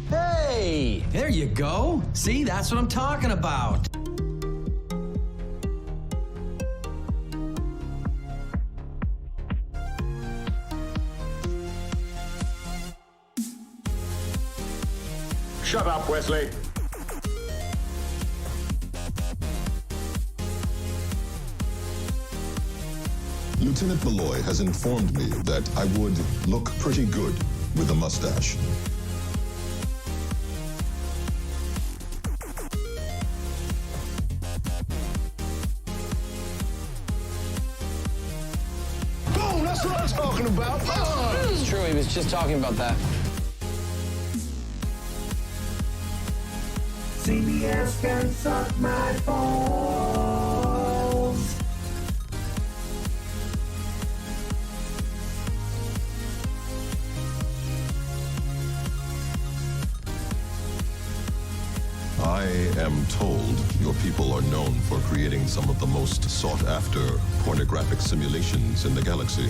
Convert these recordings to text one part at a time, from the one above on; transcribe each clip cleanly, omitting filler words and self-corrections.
Hey, there you go. See, that's what I'm talking about. Shut up, Wesley. Lieutenant Malloy has informed me that I would look pretty good with a mustache. Boom, that's what I was talking about. It's true, he was just talking about that. CBS can suck my balls. I am told your people are known for creating some of the most sought-after pornographic simulations in the galaxy.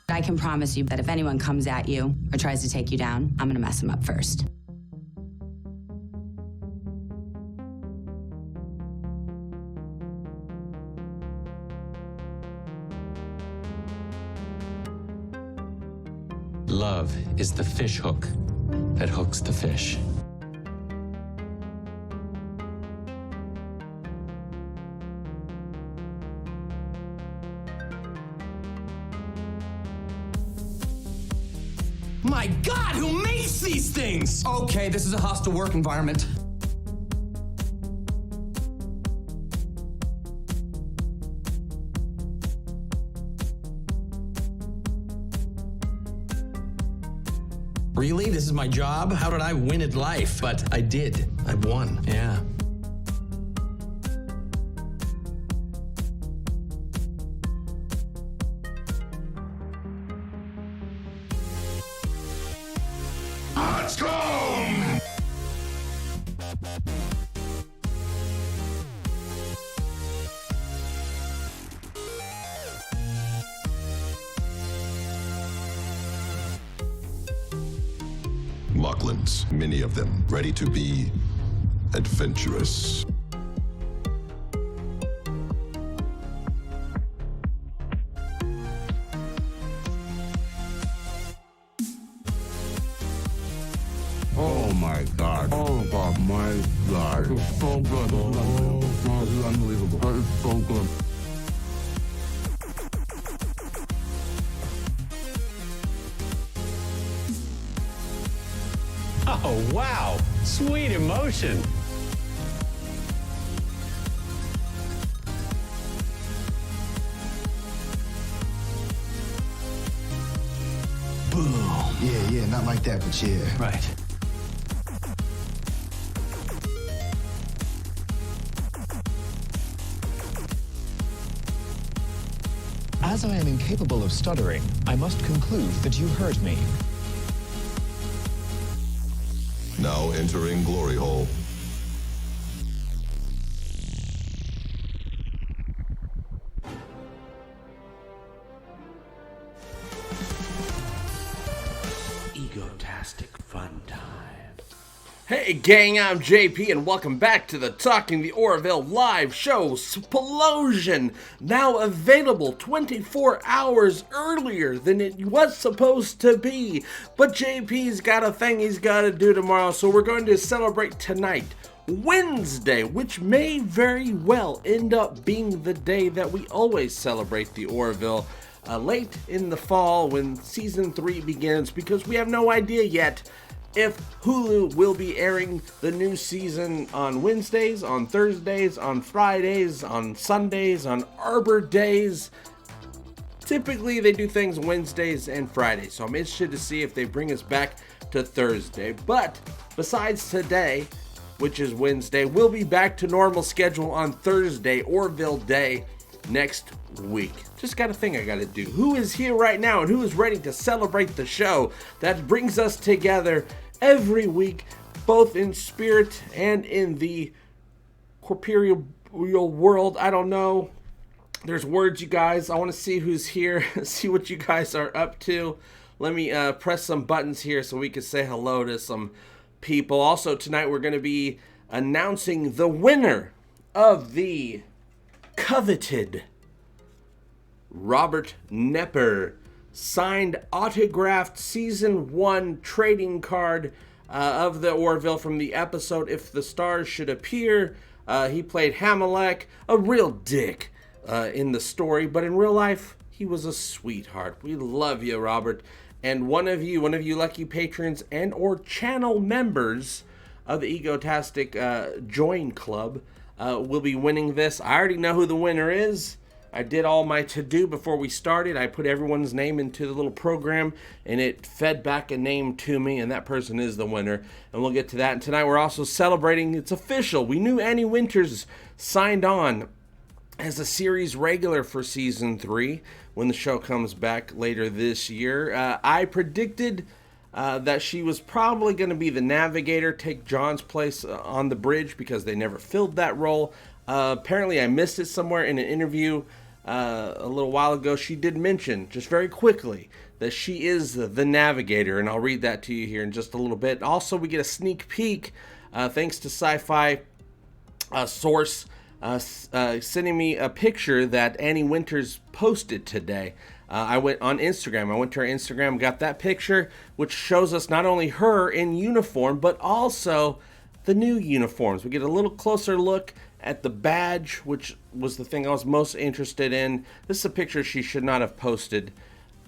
I can promise you that if anyone comes at you or tries to take you down, I'm gonna mess them up first. Love is the fish hook that hooks the fish. My God, who makes these things? Okay, this is a hostile work environment. Really? This is my job? How did I win at life? But I did. I won. Yeah. Let's go! Mocklins, many of them, ready to be adventurous. Oh my God. Oh God, my God. It's so good. Oh, this is unbelievable. It's so good. Oh, wow. Sweet emotion. Boom. Yeah, not like that, but yeah. Right. As I am incapable of stuttering, I must conclude that you heard me. Now entering Glory Hole. Egotastic FunTimes. Hey gang, I'm JP and welcome back to the Talking the Orville live show, SPLOSION, now available 24 hours earlier than it was supposed to be. But JP's got a thing he's got to do tomorrow, so we're going to celebrate tonight, Wednesday, which may very well end up being the day that we always celebrate the Orville. Late in the fall when season 3 begins, because we have no idea yet if Hulu will be airing the new season on Wednesdays, on Thursdays, on Fridays, on Sundays, on Arbor Days. Typically they do things Wednesdays and Fridays, so I'm interested to see if they bring us back to Thursday. But besides today, which is Wednesday, we'll be back to normal schedule on Thursday, Orville Day. next week. Just got a thing I gotta do. Who is here right now and who is ready to celebrate the show that brings us together every week, both in spirit and in the corporeal world? I don't know. There's words, you guys. I want to see who's here, see what you guys are up to. Let me press some buttons here so we can say hello to some people. Also, tonight we're going to be announcing the winner of the coveted Robert Nepper signed autographed season 1 trading card of the Orville from the episode If the Stars Should Appear. He played Hamelek, a real dick in the story, but in real life he was a sweetheart. We love you, Robert. And one of you lucky patrons and or channel members of the Egotastic Join Club will be winning this. I already know who the winner is. I did all my to-do before we started. I put everyone's name into the little program, and it fed back a name to me, and that person is the winner. And we'll get to that. And tonight we're also celebrating, it's official. We knew Annie Winters signed on as a series regular for season 3 when the show comes back later this year. I predicted that she was probably going to be the Navigator, take John's place on the bridge because they never filled that role. Apparently I missed it somewhere in an interview a little while ago. She did mention, just very quickly, that she is the Navigator, and I'll read that to you here in just a little bit. Also, we get a sneak peek, thanks to Sci-Fi Source, sending me a picture that Annie Winters posted today. I went on Instagram. I went to her Instagram, got that picture, which shows us not only her in uniform, but also the new uniforms. We get a little closer look at the badge, which was the thing I was most interested in. This is a picture she should not have posted.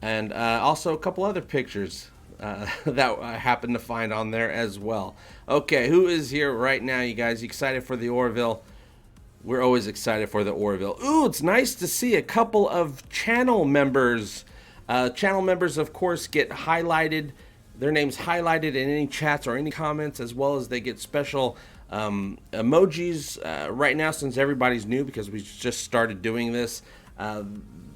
And also a couple other pictures that I happened to find on there as well. Okay, who is here right now, you guys? You excited for the Orville? We're always excited for the Orville. Ooh, it's nice to see a couple of channel members. Channel members, of course, get highlighted. Their names highlighted in any chats or any comments, as well as they get special emojis right now, since everybody's new, because we just started doing this.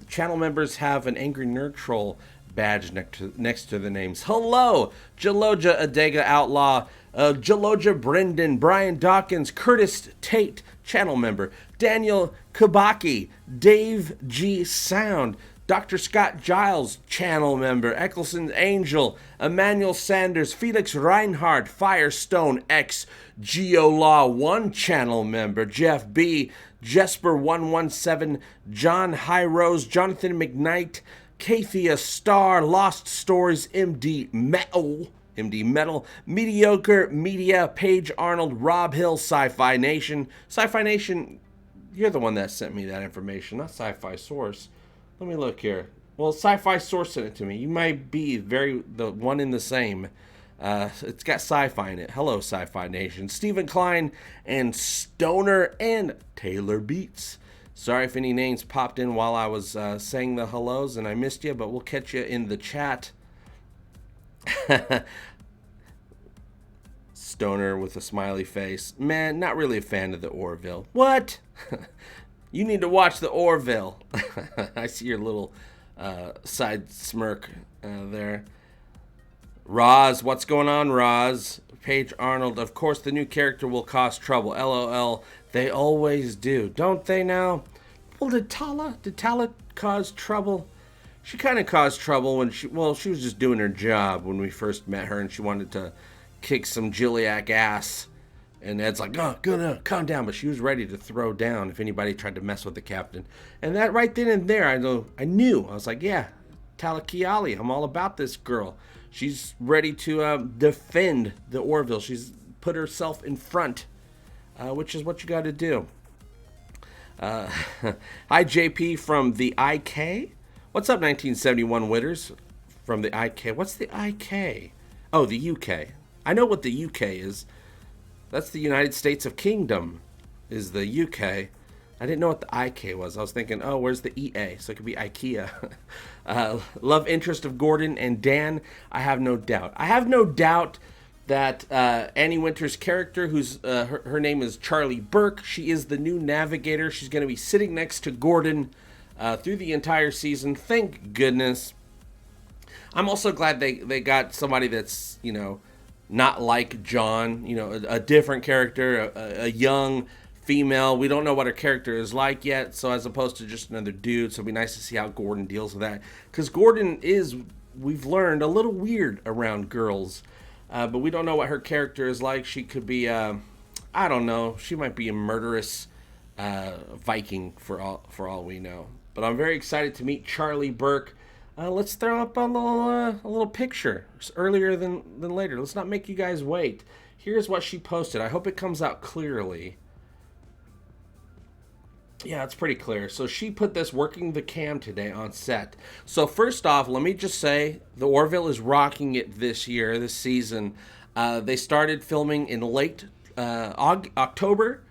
Channel members have an Angry Nerd Troll badge next to the names. Hello, Jaloja Adega Outlaw, Jaloja Brendan, Brian Dawkins, Curtis Tate, channel member, Daniel Kabaki, Dave G. Sound, Dr. Scott Giles, channel member, Eccleston Angel, Emmanuel Sanders, Felix Reinhardt, Firestone X, Geolaw 1 channel member, Jeff B., Jesper 117, John Highrose, Jonathan McKnight, Kathia Star, Lost Stories, MD Metal, Mediocre Media, Paige Arnold, Rob Hill, Sci-Fi Nation. Sci-Fi Nation, you're the one that sent me that information, not Sci-Fi Source. Let me look here. Well, Sci-Fi Source sent it to me. You might be the one in the same. It's got sci-fi in it. Hello, Sci-Fi Nation. Stephen Klein and Stoner and Taylor Beats. Sorry if any names popped in while I was saying the hellos and I missed you, but we'll catch you in the chat. Stoner with a smiley face. Man, not really a fan of the Orville. What? You need to watch the Orville. I see your little side smirk there. Roz, what's going on, Roz? Paige Arnold, of course the new character will cause trouble. LOL, they always do. Don't they now? Well, did Tala cause trouble? She kind of caused trouble when she was just doing her job when we first met her, and she wanted to kick some Jilliac ass. And Ed's like, oh, good, calm down. But she was ready to throw down if anybody tried to mess with the captain. And that right then and there, I knew. I was like, yeah, Tala Kiali, I'm all about this girl. She's ready to defend the Orville. She's put herself in front, which is what you got to do. Hi, JP from the IK. What's up, 1971 Witters from the IK? What's the IK? Oh, the UK. I know what the UK is. That's the United States of Kingdom, is the UK. I didn't know what the IK was. I was thinking, oh, where's the EA? So it could be IKEA. Love interest of Gordon and Dan. I have no doubt. that Annie Wintour's character, who's her name is Charlie Burke, she is the new Navigator. She's going to be sitting next to Gordon through the entire season. Thank goodness. I'm also glad they got somebody that's, you know, not like John, you know, a different character, a young female. We don't know what her character is like yet, so as opposed to just another dude, so it'll be nice to see how Gordon deals with that. Because Gordon is, we've learned, a little weird around girls, but we don't know what her character is like. She could be, I don't know, she might be a murderous Viking for all we know. But I'm very excited to meet Charlie Burke. Let's throw up a little picture earlier than later. Let's not make you guys wait. Here's what she posted. I hope it comes out clearly. Yeah, it's pretty clear. So she put this working the cam today on set. So first off, let me just say, the Orville is rocking it this year, this season. They started filming in late October.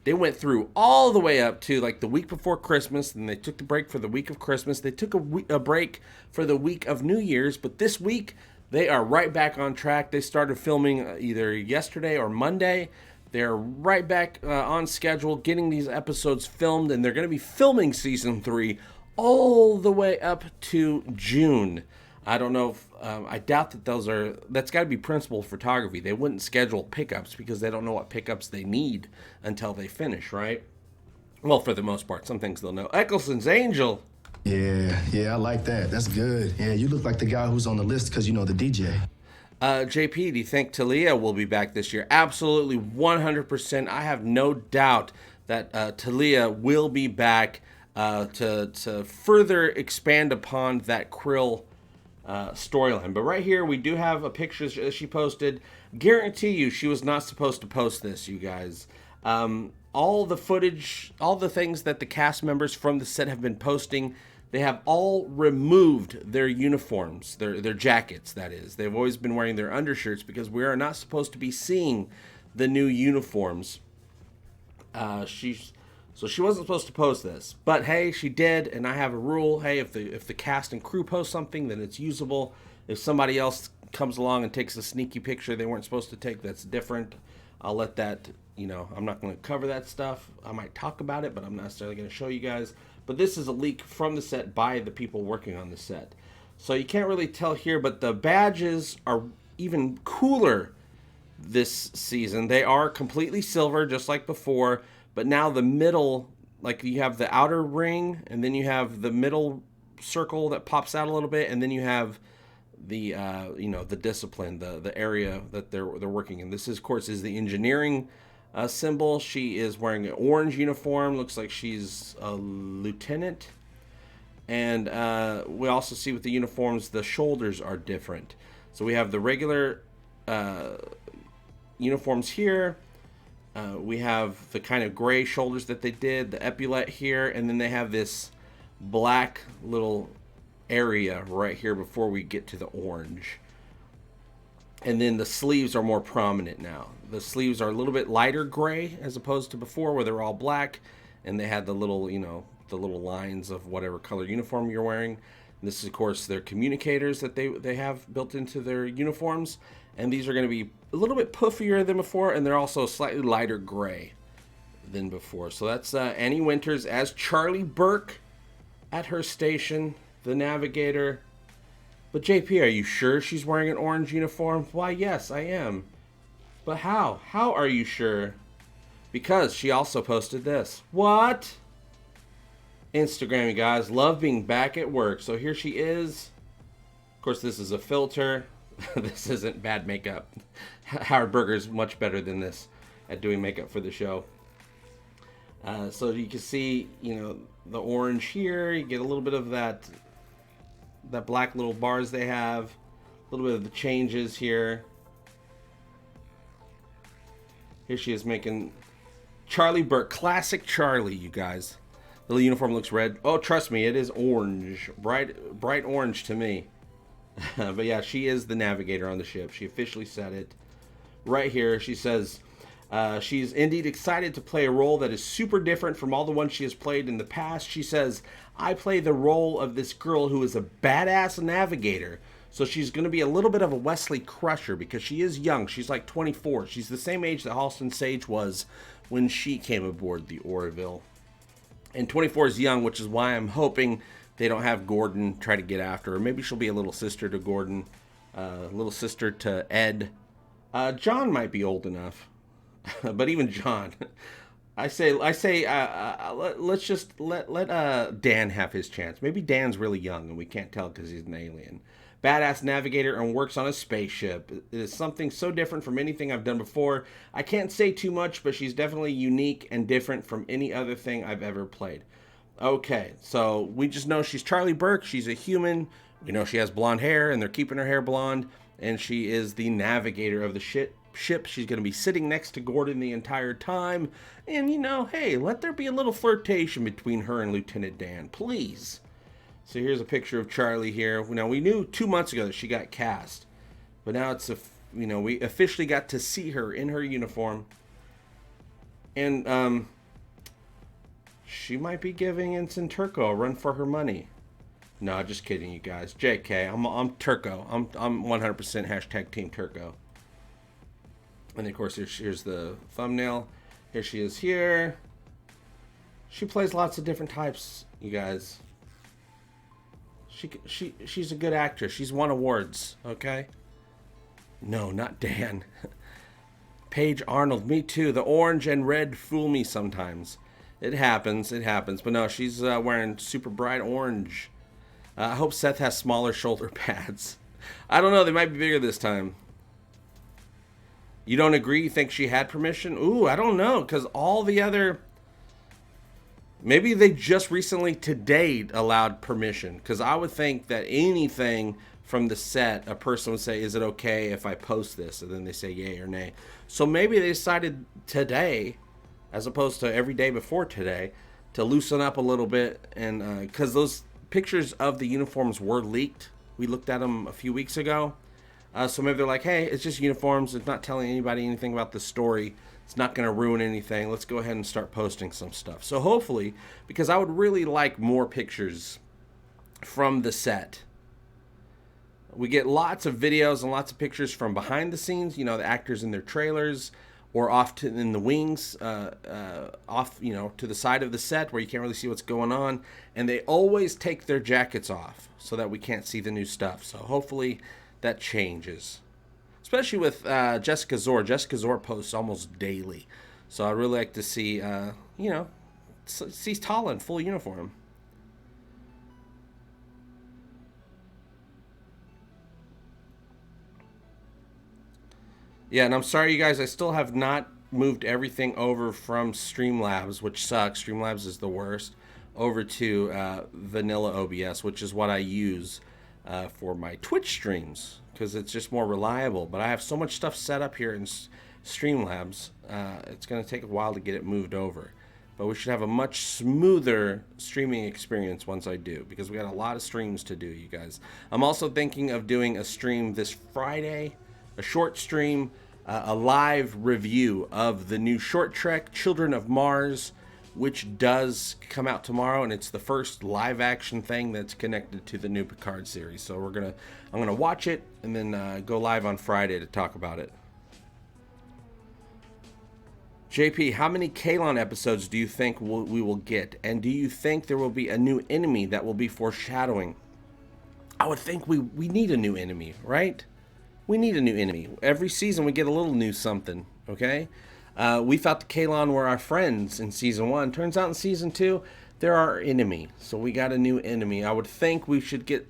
They went through all the way up to like the week before Christmas, and they took the break for the week of Christmas. They took a break for the week of New Year's, but this week they are right back on track. They started filming either yesterday or Monday. They're right back on schedule, getting these episodes filmed, and they're going to be filming season 3 all the way up to June. I don't know if, I doubt that that's got to be principal photography. They wouldn't schedule pickups because they don't know what pickups they need until they finish, right? Well, for the most part, some things they'll know. Eccleston's Angel. Yeah, I like that. That's good. Yeah, you look like the guy who's on the list because you know the DJ. JP, do you think Talia will be back this year? Absolutely, 100%. I have no doubt that Talia will be back to further expand upon that Krill storyline. But right here, we do have a picture that she posted. Guarantee you she was not supposed to post this, you guys. All the footage, all the things that the cast members from the set have been posting, they have all removed their uniforms, their jackets, that is. They've always been wearing their undershirts because we are not supposed to be seeing the new uniforms. So she wasn't supposed to post this, but hey, she did, and I have a rule. Hey, if the cast and crew post something, then it's usable. If somebody else comes along and takes a sneaky picture they weren't supposed to take, that's different. I'll let that, you know, I'm not going to cover that stuff. I might talk about it, but I'm not necessarily going to show you guys. But this is a leak from the set by the people working on the set. So you can't really tell here, but the badges are even cooler this season. They are completely silver, just like before. But now the middle, like you have the outer ring, and then you have the middle circle that pops out a little bit, and then you have the the discipline, the area that they're working in. This is, of course, is the engineering symbol. She is wearing an orange uniform. Looks like she's a lieutenant. And we also see with the uniforms, the shoulders are different. So we have the regular uniforms here. We have the kind of gray shoulders that they did, the epaulette here, and then they have this black little area right here before we get to the orange. And then the sleeves are more prominent now. The sleeves are a little bit lighter gray as opposed to before where they're all black, and they had the little, the little lines of whatever color uniform you're wearing. And this is, of course, their communicators that they have built into their uniforms. And these are going to be a little bit puffier than before, and they're also slightly lighter gray than before. So that's Annie Winters as Charlie Burke at her station, the Navigator. But JP, are you sure she's wearing an orange uniform? Why, yes, I am. But how? How are you sure? Because she also posted this. What? Instagram, you guys. Love being back at work. So here she is. Of course, this is a filter. This isn't bad makeup. Howard Berger's much better than this at doing makeup for the show. So you can see, the orange here. You get a little bit of that black little bars they have. A little bit of the changes here. Here she is making Charlie Burke. Classic Charlie, you guys. The uniform looks red. Oh, trust me, it is orange. Bright orange to me. But yeah, she is the Navigator on the ship. She officially said it. Right here, she says, she's indeed excited to play a role that is super different from all the ones she has played in the past. She says, I play the role of this girl who is a badass navigator So she's going to be a little bit of a Wesley Crusher because she is young. She's like 24. She's the same age that Halston Sage was when she came aboard the Orville. And 24 is young, which is why I'm hoping they don't have Gordon try to get after her. Maybe she'll be a little sister to Gordon, little sister to Ed. John might be old enough, but even John, let's just let Dan have his chance. Maybe Dan's really young and we can't tell because he's an alien. Badass navigator and works on a spaceship. It is something so different from anything I've done before. I can't say too much, but she's definitely unique and different from any other thing I've ever played. Okay, so we just know she's Charlie Burke. She's a human. We know she has blonde hair, and they're keeping her hair blonde. And she is the navigator of the ship. She's going to be sitting next to Gordon the entire time. And, you know, hey, let there be a little flirtation between her and Lieutenant Dan, please. So here's a picture of Charlie here. Now, we knew 2 months ago that she got cast. But now we officially got to see her in her uniform. And, she might be giving Ensign Turco a run for her money. No, just kidding, you guys. JK, I'm Turco. I'm 100% hashtag Team Turco. And of course, here's the thumbnail. Here she is here. She plays lots of different types, you guys. She's a good actress. She's won awards, okay? No, not Dan. Paige Arnold, me too. The orange and red fool me sometimes. It happens. But no, she's wearing super bright orange. I hope Seth has smaller shoulder pads. I don't know. They might be bigger this time. You don't agree? You think she had permission? Ooh, I don't know. Because all the other... Maybe they just recently today allowed permission. Because I would think that anything from the set, a person would say, is it okay if I post this? And then they say yay or nay. So maybe they decided today, as opposed to every day before today, to loosen up a little bit. And because those pictures of the uniforms were leaked. We looked at them a few weeks ago. So maybe they're like, hey, it's just uniforms. It's not telling anybody anything about the story. It's not going to ruin anything. Let's go ahead and start posting some stuff. So hopefully, because I would really like more pictures from the set. We get lots of videos and lots of pictures from behind the scenes. You know, the actors in their trailers or off in the wings, off, you know, to the side of the set where you can't really see what's going on. And they always take their jackets off so that we can't see the new stuff. So hopefully that changes. Especially with Jessica Zor. Jessica Zor posts almost daily. So I'd really like to see, you know, see Tala in full uniform. Yeah, and I'm sorry, you guys, I still have not moved everything over from Streamlabs, which sucks. Streamlabs is the worst, over to vanilla OBS, which is what I use for my Twitch streams, because it's just more reliable. But I have so much stuff set up here in Streamlabs, it's going to take a while to get it moved over. But we should have a much smoother streaming experience once I do, because we got a lot of streams to do, you guys. I'm also thinking of doing a stream this Friday, a short stream, a live review of the new short Trek Children of Mars, which does come out tomorrow, and it's the first live action thing that's connected to the new Picard series. So I'm gonna watch it and then go live on Friday to talk about it. JP, how many Kalon episodes do you think we will get? And do you think there will be a new enemy that will be foreshadowing? I would think we need a new enemy, right? We need a new enemy. Every season we get a little new something, okay? We thought the Kalon were our friends in Season 1. Turns out in Season 2, they're our enemy. So we got a new enemy. I would think we should get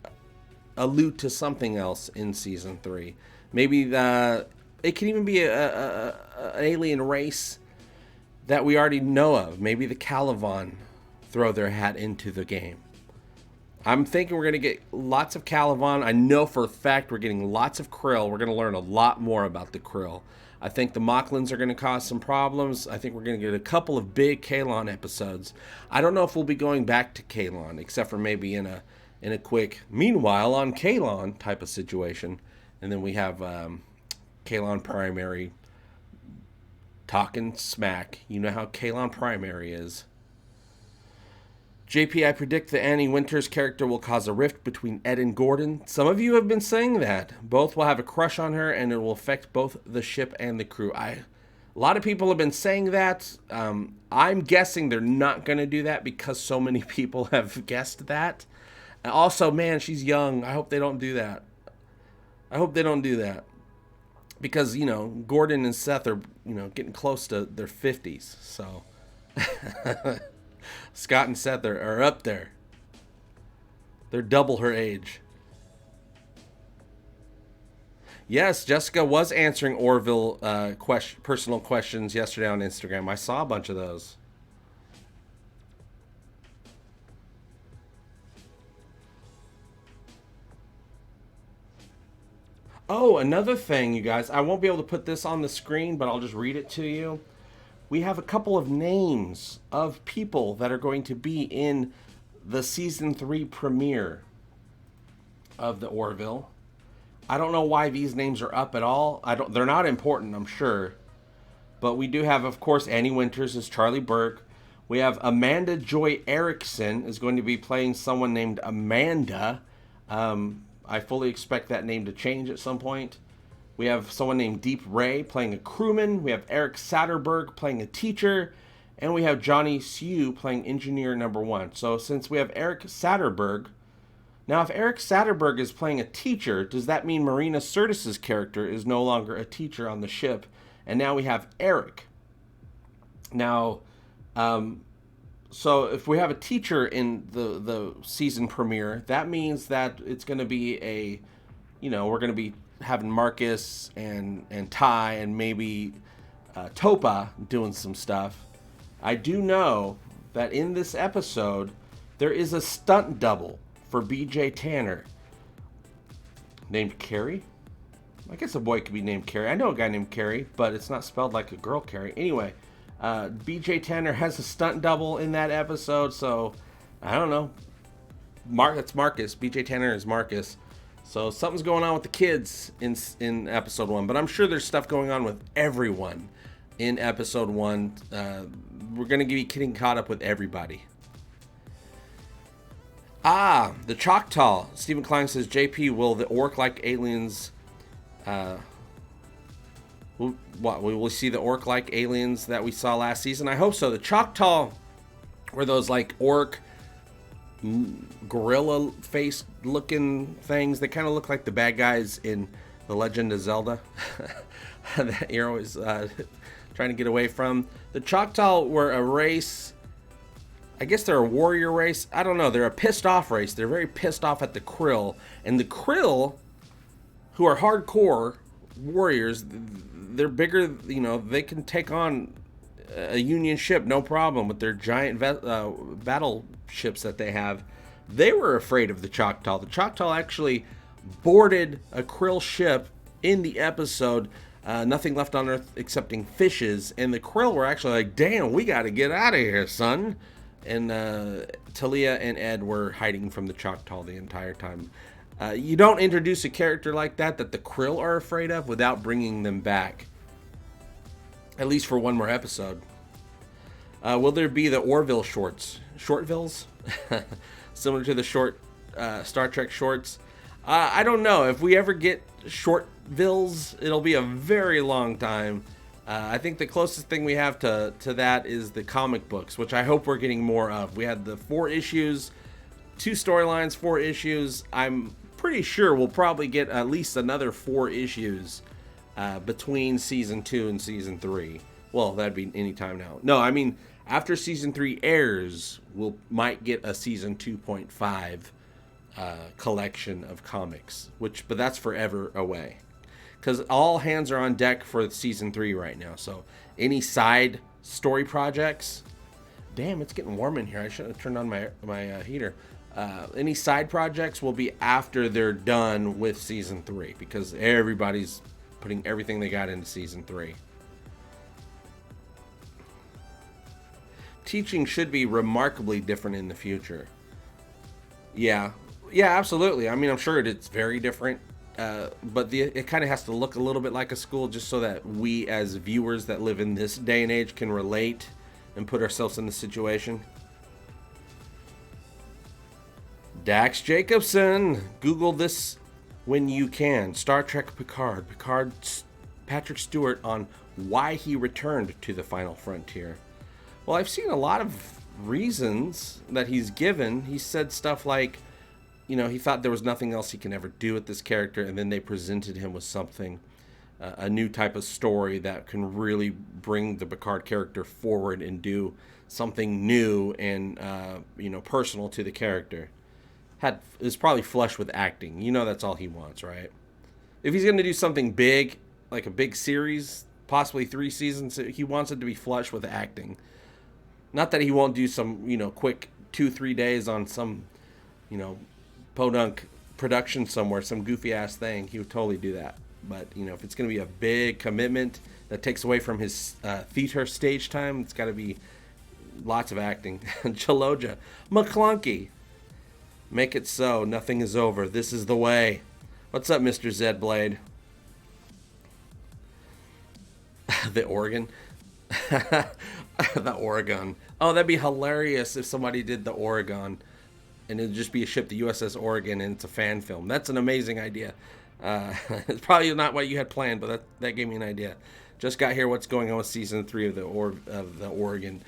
allude to something else in Season 3. Maybe it can even be an alien race that we already know of. Maybe the Calivan throw their hat into the game. I'm thinking we're going to get lots of Calivan. I know for a fact we're getting lots of Krill. We're going to learn a lot more about the Krill. I think the Mocklins are going to cause some problems. I think we're going to get a couple of big Kalon episodes. I don't know if we'll be going back to Kalon, except for maybe in a quick meanwhile on Kalon type of situation. And then we have Kalon Primary talking smack. You know how Kalon Primary is. JP, I predict that Annie Winter's character will cause a rift between Ed and Gordon. Some of you have been saying that. Both will have a crush on her, and it will affect both the ship and the crew. A lot of people have been saying that. I'm guessing they're not going to do that because so many people have guessed that. And also, man, she's young. I hope they don't do that. I hope they don't do that. Because, you know, Gordon and Seth are, you know, getting close to their 50s. So, Scott and Seth are up there. They're double her age. Yes, Jessica was answering Orville personal questions yesterday on Instagram. I saw a bunch of those. Oh, another thing, you guys. I won't be able to put this on the screen, but I'll just read it to you. We have a couple of names of people that are going to be in the Season 3 premiere of the Orville. I don't know why these names are up at all. They're not important, I'm sure. But we do have, of course, Annie Winters as Charlie Burke. We have Amanda Joy Erickson is going to be playing someone named Amanda. I fully expect that name to change at some point. We have someone named Deep Ray playing a crewman. We have Eric Satterberg playing a teacher. And we have Johnny Sue playing engineer number 1. So since we have Eric Satterberg... Now, if Eric Satterberg is playing a teacher, does that mean Marina Sirtis's character is no longer a teacher on the ship? And now we have Eric. Now, so if we have a teacher in the season premiere, that means that it's going to be a, you know, we're going to be having Marcus and Ty and maybe Topa doing some stuff. I do know that in this episode, there is a stunt double for BJ Tanner named Carrie. I guess a boy could be named Carrie. I know a guy named Carrie, but it's not spelled like a girl Carrie. Anyway, BJ Tanner has a stunt double in that episode, so I don't know. That's Marcus. BJ Tanner is Marcus. So something's going on with the kids in episode 1, but I'm sure there's stuff going on with everyone in episode 1. We're going to be getting caught up with everybody. The Choctaw. Stephen Klein says, JP, will the orc-like aliens... will we see the orc-like aliens that we saw last season? I hope so. The Choctaw were those, like, orc... gorilla face looking things. They kind of look like the bad guys in The Legend of Zelda that you're always trying to get away from. The Choctaw were a race, I guess they're a warrior race. I don't know. They're a pissed off race. They're very pissed off at the Krill. And the Krill, who are hardcore warriors, they're bigger, you know, they can take on a Union ship, no problem, with their giant battleships that they have. They were afraid of the Choctaw. The Choctaw actually boarded a Krill ship in the episode. Nothing left on Earth excepting fishes. And the Krill were actually like, damn, we got to get out of here, son. And Talia and Ed were hiding from the Choctaw the entire time. You don't introduce a character like that the Krill are afraid of without bringing them back. At least for one more episode. Will there be the Orville shorts? Shortvilles? Similar to the short Star Trek shorts? I don't know. If we ever get Shortvilles, it'll be a very long time. I think the closest thing we have to that is the comic books, which I hope we're getting more of. We had the 4 issues, 2 storylines, 4 issues. I'm pretty sure we'll probably get at least another 4 issues between season 2 and season 3. Well, that'd be any time now. No, I mean, after season 3 airs, might get a season 2.5 collection of comics, but that's forever away. Because all hands are on deck for season 3 right now. So any side story projects, damn, it's getting warm in here. I should have turned on my heater. Any side projects will be after they're done with season 3, because everybody's putting everything they got into season 3. Teaching should be remarkably different in the future. Yeah, absolutely. I mean, I'm sure it's very different. But it kind of has to look a little bit like a school, just so that we as viewers that live in this day and age can relate and put ourselves in the situation. Dax Jacobson. Google this when you can. Star Trek Picard. Patrick Stewart on why he returned to the Final Frontier. Well, I've seen a lot of reasons that he's given. He said stuff like, you know, he thought there was nothing else he can ever do with this character, and then they presented him with something, a new type of story that can really bring the Picard character forward and do something new and, you know, personal to the character. Is probably flush with acting. You know, that's all he wants, right? If he's going to do something big, like a big series, possibly 3 seasons, he wants it to be flush with acting. Not that he won't do some, you know, quick 2-3 days on some, you know, podunk production somewhere, some goofy ass thing. He would totally do that. But, you know, if it's going to be a big commitment that takes away from his theater stage time, it's got to be lots of acting. Chaloja. McClunky. Make it so. Nothing is over. This is the way. What's up, Mr. Zed Blade? The Oregon. The Oregon. Oh, that'd be hilarious if somebody did the Oregon. And it'd just be a ship, the USS Oregon, and it's a fan film. That's an amazing idea. It's probably not what you had planned, but that gave me an idea. Just got here. What's going on with season 3 of the Oregon?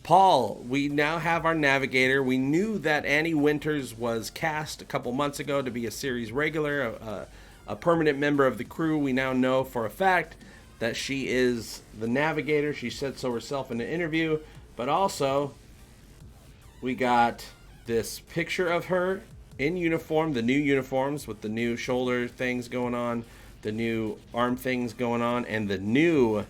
Paul, we now have our Navigator. We knew that Annie Winters was cast a couple months ago to be a series regular, a permanent member of the crew. We now know for a fact that she is the Navigator. She said so herself in an interview. But also, we got this picture of her in uniform, the new uniforms with the new shoulder things going on, the new arm things going on, and the new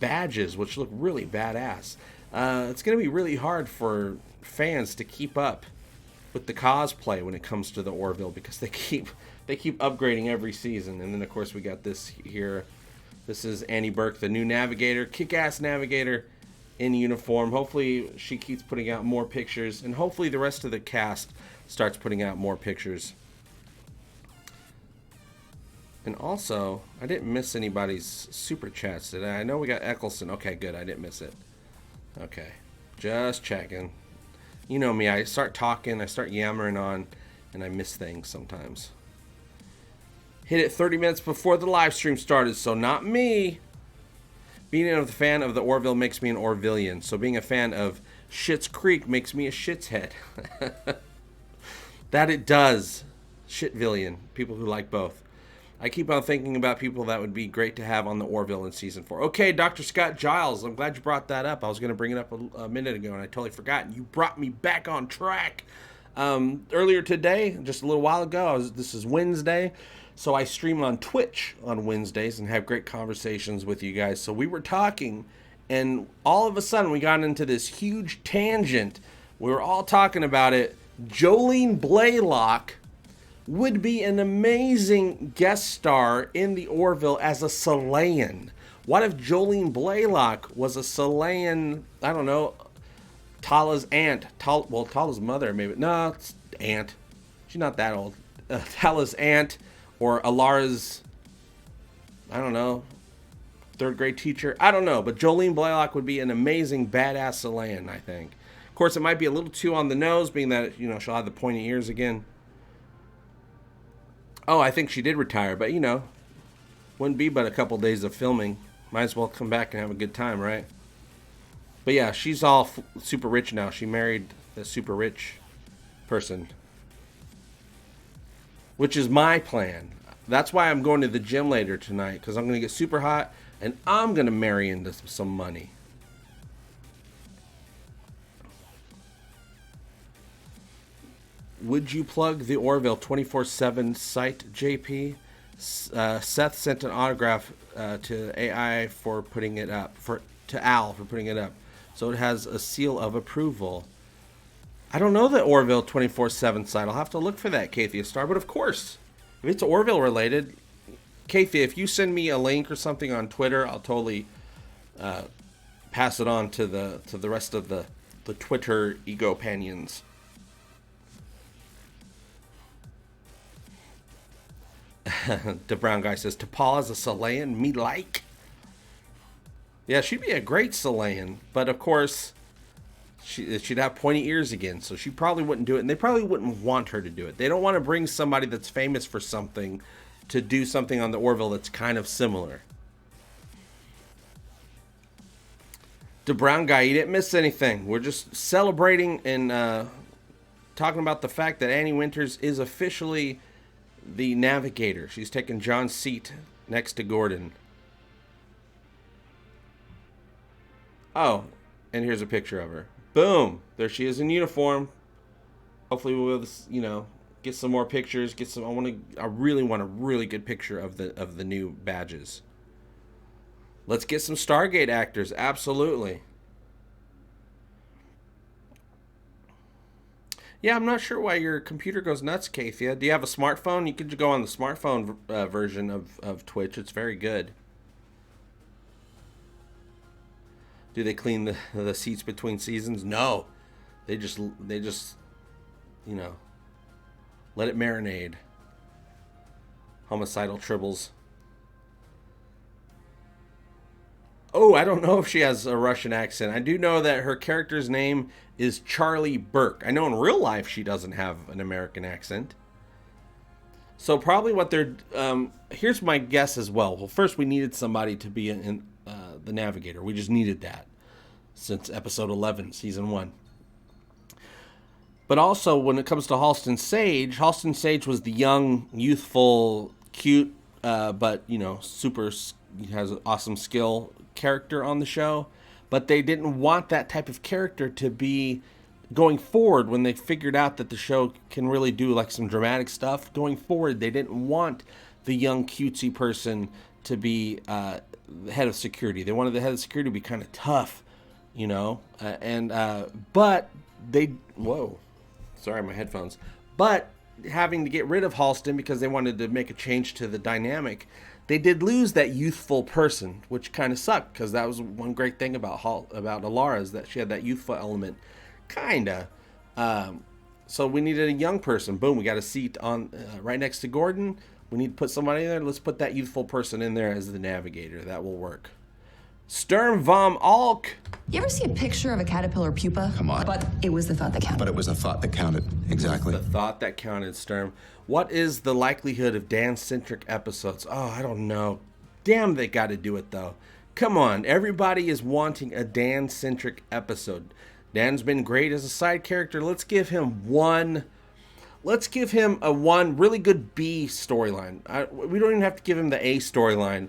badges, which look really badass. It's going to be really hard for fans to keep up with the cosplay when it comes to the Orville, because they keep upgrading every season. And then, of course, we got this here. This is Annie Burke, the new Navigator, kick-ass Navigator in uniform. Hopefully she keeps putting out more pictures, and hopefully the rest of the cast starts putting out more pictures. And also, I didn't miss anybody's super chats, did I? I know we got Eccleston. Okay, good. I didn't miss it. Okay, just checking. You know me, I start talking, I start yammering on, and I miss things sometimes. Hit it 30 minutes before the live stream started, so not me. Being a fan of the Orville makes me an Orvillian, so being a fan of Schitt's Creek makes me a Schitt's head. That it does. Shitvillian, people who like both. I keep on thinking about people that would be great to have on the Orville in season 4. Okay, Dr. Scott Giles, I'm glad you brought that up. I was going to bring it up a minute ago, and I totally forgot. And you brought me back on track. Earlier today, just a little while ago, this is Wednesday, so I stream on Twitch on Wednesdays and have great conversations with you guys. So we were talking, and all of a sudden we got into this huge tangent. We were all talking about it. Jolene Blaylock would be an amazing guest star in the Orville as a Selayan. What if Jolene Blaylock was a Selayan, I don't know, Tala's aunt. Tala's mother, maybe. No, it's aunt. She's not that old. Tala's aunt, or Alara's, I don't know, 3rd grade teacher. I don't know, but Jolene Blaylock would be an amazing badass Selayan, I think. Of course, it might be a little too on the nose, being that, you know, she'll have the pointy ears again. Oh, I think she did retire, but, you know, wouldn't be but a couple days of filming. Might as well come back and have a good time, right? But yeah, she's all super rich now. She married a super rich person, which is my plan. That's why I'm going to the gym later tonight, because I'm going to get super hot, and I'm going to marry into some money. Would you plug the Orville 24/7 site, JP? Seth sent an autograph to AI for putting it up, to Al for putting it up. So it has a seal of approval. I don't know the Orville 24/7 site. I'll have to look for that, Kathia Star. But of course, if it's Orville related, Kathia, if you send me a link or something on Twitter, I'll totally pass it on to the rest of the Twitter ego-panions. The brown guy says, T'Pol's a Selayan, me like. Yeah, she'd be a great Selayan, but of course, She'd have pointy ears again, so she probably wouldn't do it, and they probably wouldn't want her to do it. They don't want to bring somebody that's famous for something to do something on the Orville that's kind of similar. The brown guy, you didn't miss anything. We're just celebrating and talking about the fact that Annie Winters is officially the Navigator. She's taking John's seat next to Gordon. Oh, and here's a picture of her. Boom! There she is in uniform. Hopefully we'll, get some more pictures. I really want a really good picture of the new badges. Let's get some Stargate actors. Absolutely. Yeah, I'm not sure why your computer goes nuts, Kathia. Do you have a smartphone? You could go on the smartphone version of Twitch. It's very good. Do they clean the seats between seasons? No. They just let it marinate. Homicidal tribbles. Oh, I don't know if she has a Russian accent. I do know that her character's name is Charlie Burke. I know in real life she doesn't have an American accent. So probably what they're... here's my guess as well. Well, first we needed somebody to be in the Navigator. We just needed that since episode 11, season 1. But also when it comes to Halston Sage was the young, youthful, cute, but, super... has an awesome skill character on the show, but they didn't want that type of character to be going forward. When they figured out that the show can really do like some dramatic stuff going forward, they didn't want the young cutesy person to be the head of security. They wanted the head of security to be kind of tough, but they, whoa, sorry, my headphones, but having to get rid of Halston because they wanted to make a change to the dynamic, they did lose that youthful person, which kind of sucked because that was one great thing about Alara, is that she had that youthful element, kinda. So we needed a young person. Boom, we got a seat on right next to Gordon. We need to put somebody in there. Let's put that youthful person in there as the Navigator. That will work. Sturm vom Alk. You ever see a picture of a caterpillar pupa? Come on. But it was the thought that counted. But it was the thought that counted. Exactly. The thought that counted, Sturm. What is the likelihood of Dan-centric episodes? Oh, I don't know. Damn, they got to do it, though. Come on. Everybody is wanting a Dan-centric episode. Dan's been great as a side character. Let's give him one... Let's give him a one really good B storyline. We don't even have to give him the A storyline.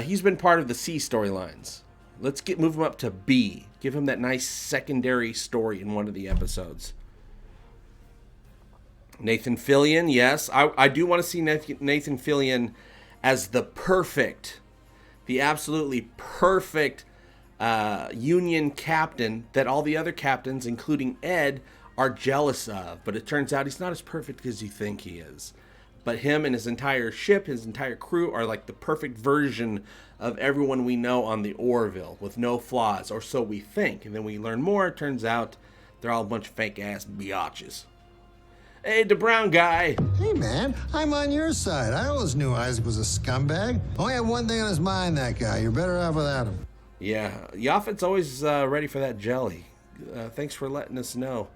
He's been part of the C storylines. Let's move him up to B. Give him that nice secondary story in one of the episodes. Nathan Fillion, yes. I do want to see Nathan Fillion as the absolutely perfect Union captain that all the other captains, including Ed, are jealous of. But it turns out he's not as perfect as you think he is. But him and his entire ship, his entire crew, are like the perfect version of everyone we know on the Orville, with no flaws, or so we think. And then we learn more. It turns out they're all a bunch of fake-ass biatches. Hey, the brown guy. Hey, man, I'm on your side. I always knew Isaac was a scumbag. Only had one thing on his mind, that guy. You're better off without him. Yeah, Yaphet's always ready for that jelly. Thanks for letting us know.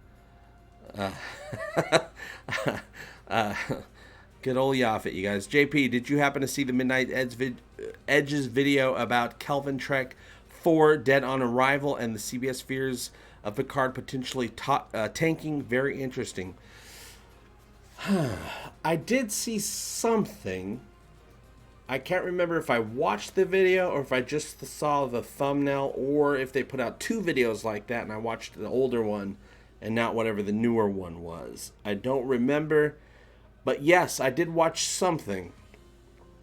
Good old Yaphet, you guys. JP, did you happen to see the Midnight Edge's video about Kelvin Trek 4 dead on arrival and the CBS fears of Picard potentially tanking? Very interesting. I did see something. I can't remember if I watched the video or if I just saw the thumbnail, or if they put out two videos like that and I watched the older one and not whatever the newer one was. I don't remember. But yes, I did watch something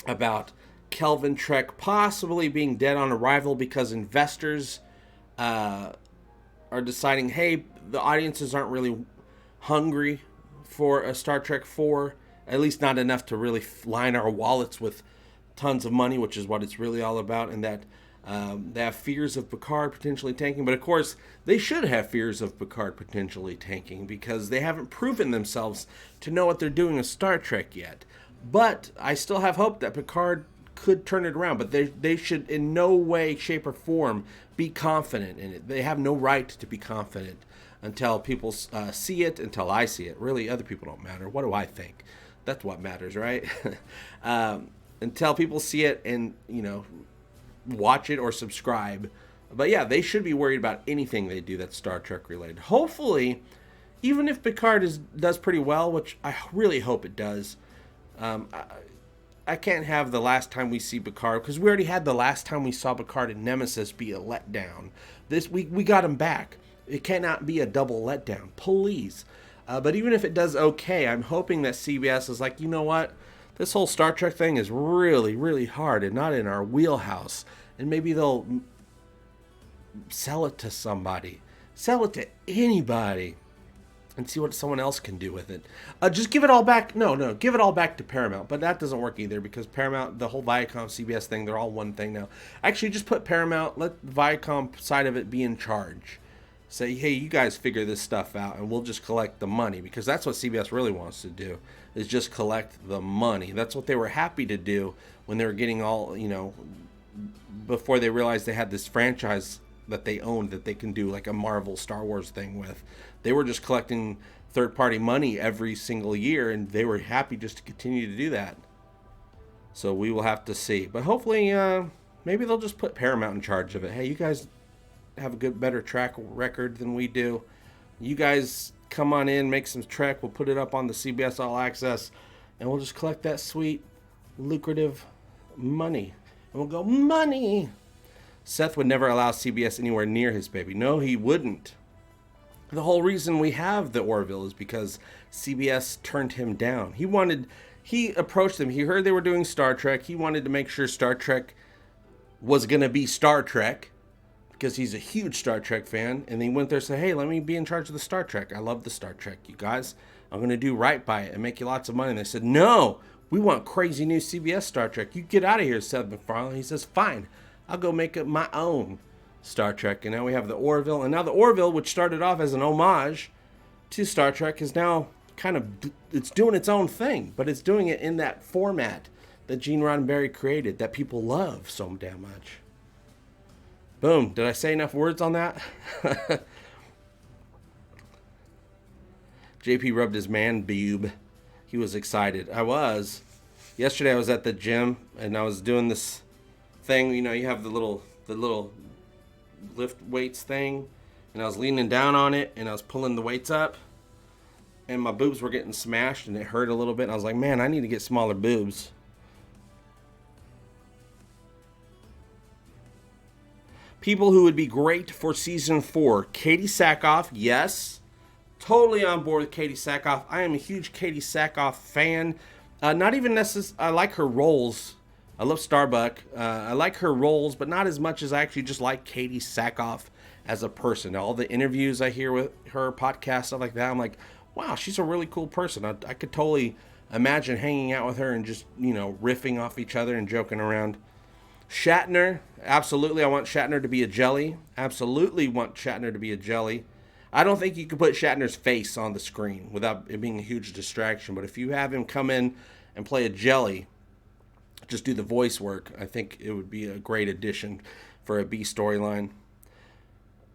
about Kelvin Trek possibly being dead on arrival because investors are deciding, hey, the audiences aren't really hungry for a Star Trek 4, at least not enough to really line our wallets with tons of money, which is what it's really all about, and that they have fears of Picard potentially tanking. But of course, they should have fears of Picard potentially tanking because they haven't proven themselves to know what they're doing with Star Trek yet. But I still have hope that Picard could turn it around, but they should in no way, shape, or form be confident in it. They have no right to be confident until people see it, until I see it. Really, other people don't matter. What do I think? That's what matters, right? Until people see it and, watch it or subscribe. But yeah, they should be worried about anything they do that's Star Trek related. Hopefully, even if Picard does pretty well, which I really hope it does, I can't have the last time we see Picard, because we already had the last time we saw Picard in Nemesis be a letdown. This we got him back. It cannot be a double letdown, please. But even if it does okay, I'm hoping that CBS is like, you know what? This whole Star Trek thing is really, really hard and not in our wheelhouse. And maybe they'll sell it to somebody. Sell it to anybody. And see what someone else can do with it. Just give it all back. No, give it all back to Paramount. But that doesn't work either, because Paramount, the whole Viacom CBS thing, they're all one thing now. Actually, just put Paramount, let the Viacom side of it be in charge. Say, hey, you guys figure this stuff out, and we'll just collect the money, because that's what CBS really wants to do, is just collect the money. That's what they were happy to do when they were getting all, before they realized they had this franchise that they owned that they can do like a Marvel Star Wars thing with. They were just collecting third-party money every single year, and they were happy just to continue to do that. So we will have to see. But hopefully, maybe they'll just put Paramount in charge of it. Hey, you guys have a better track record than we do. You guys come on in, make some Trek. We'll put it up on the CBS All Access, and we'll just collect that sweet, lucrative money. And we'll go, money! Seth would never allow CBS anywhere near his baby. No, he wouldn't. The whole reason we have the Orville is because CBS turned him down. He approached them. He heard they were doing Star Trek. He wanted to make sure Star Trek was going to be Star Trek, because he's a huge Star Trek fan. And he went there and said, hey, let me be in charge of the Star Trek. I love the Star Trek, you guys. I'm going to do right by it and make you lots of money. And they said, no, we want crazy new CBS Star Trek. You get out of here, Seth MacFarlane. He says, fine, I'll go make up my own Star Trek. And now we have the Orville. And now the Orville, which started off as an homage to Star Trek, is now it's doing its own thing. But it's doing it in that format that Gene Roddenberry created that people love so damn much. Boom. Did I say enough words on that? JP rubbed his man boob. He was excited. I was. Yesterday I was at the gym and I was doing this thing. You have the little lift weights thing. And I was leaning down on it and I was pulling the weights up. And my boobs were getting smashed and it hurt a little bit. And I was like, man, I need to get smaller boobs. People who would be great for season 4. Katie Sackhoff, yes. Totally on board with Katie Sackhoff. I am a huge Katie Sackhoff fan. Not even necessarily, I like her roles. I love Starbuck. I like her roles, but not as much as I actually just like Katie Sackhoff as a person. All the interviews I hear with her, podcasts, stuff like that, I'm like, wow, she's a really cool person. I could totally imagine hanging out with her and just, riffing off each other and joking around. Shatner, absolutely. I want Shatner to be a jelly. Absolutely want Shatner to be a jelly. I don't think you could put Shatner's face on the screen without it being a huge distraction. But if you have him come in and play a jelly, just do the voice work, I think it would be a great addition for a B storyline.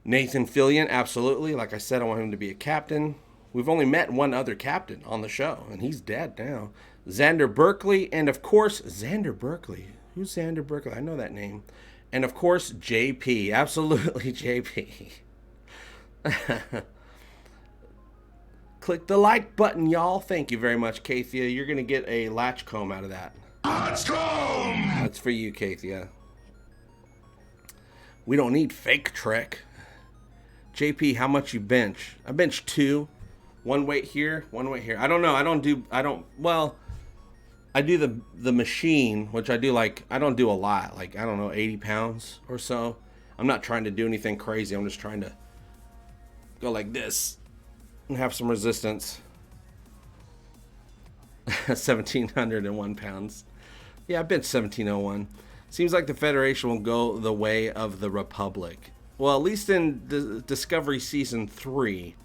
Nathan Fillion, absolutely. Like I said, I want him to be a captain. We've only met one other captain on the show, and he's dead now. Xander Berkeley, and of course, Xander Berkeley. Who's Xander Berkeley? I know that name. And of course, JP. Absolutely, JP. Click the like button, y'all. Thank you very much, Kathia. You're going to get a latch comb out of that. Latch comb! That's for you, Kathia. We don't need fake Trek. JP, how much you bench? I bench 2. One weight here, one weight here. I don't know. I do the machine, which I do I don't do a lot. 80 pounds or so. I'm not trying to do anything crazy. I'm just trying to go like this and have some resistance. 1,701 pounds. Yeah, I bench 1,701. Seems like the Federation will go the way of the Republic. Well, at least in Discovery Season 3.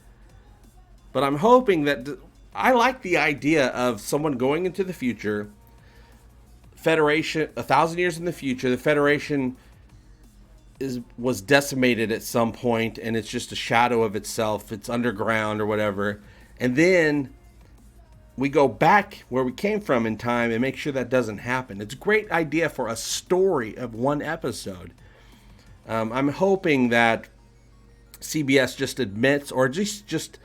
But I'm hoping that... I like the idea of someone going into the future, Federation, 1,000 years in the future, the Federation was decimated at some point, and it's just a shadow of itself. It's underground or whatever. And then we go back where we came from in time and make sure that doesn't happen. It's a great idea for a story of one episode. I'm hoping that CBS just admits, or just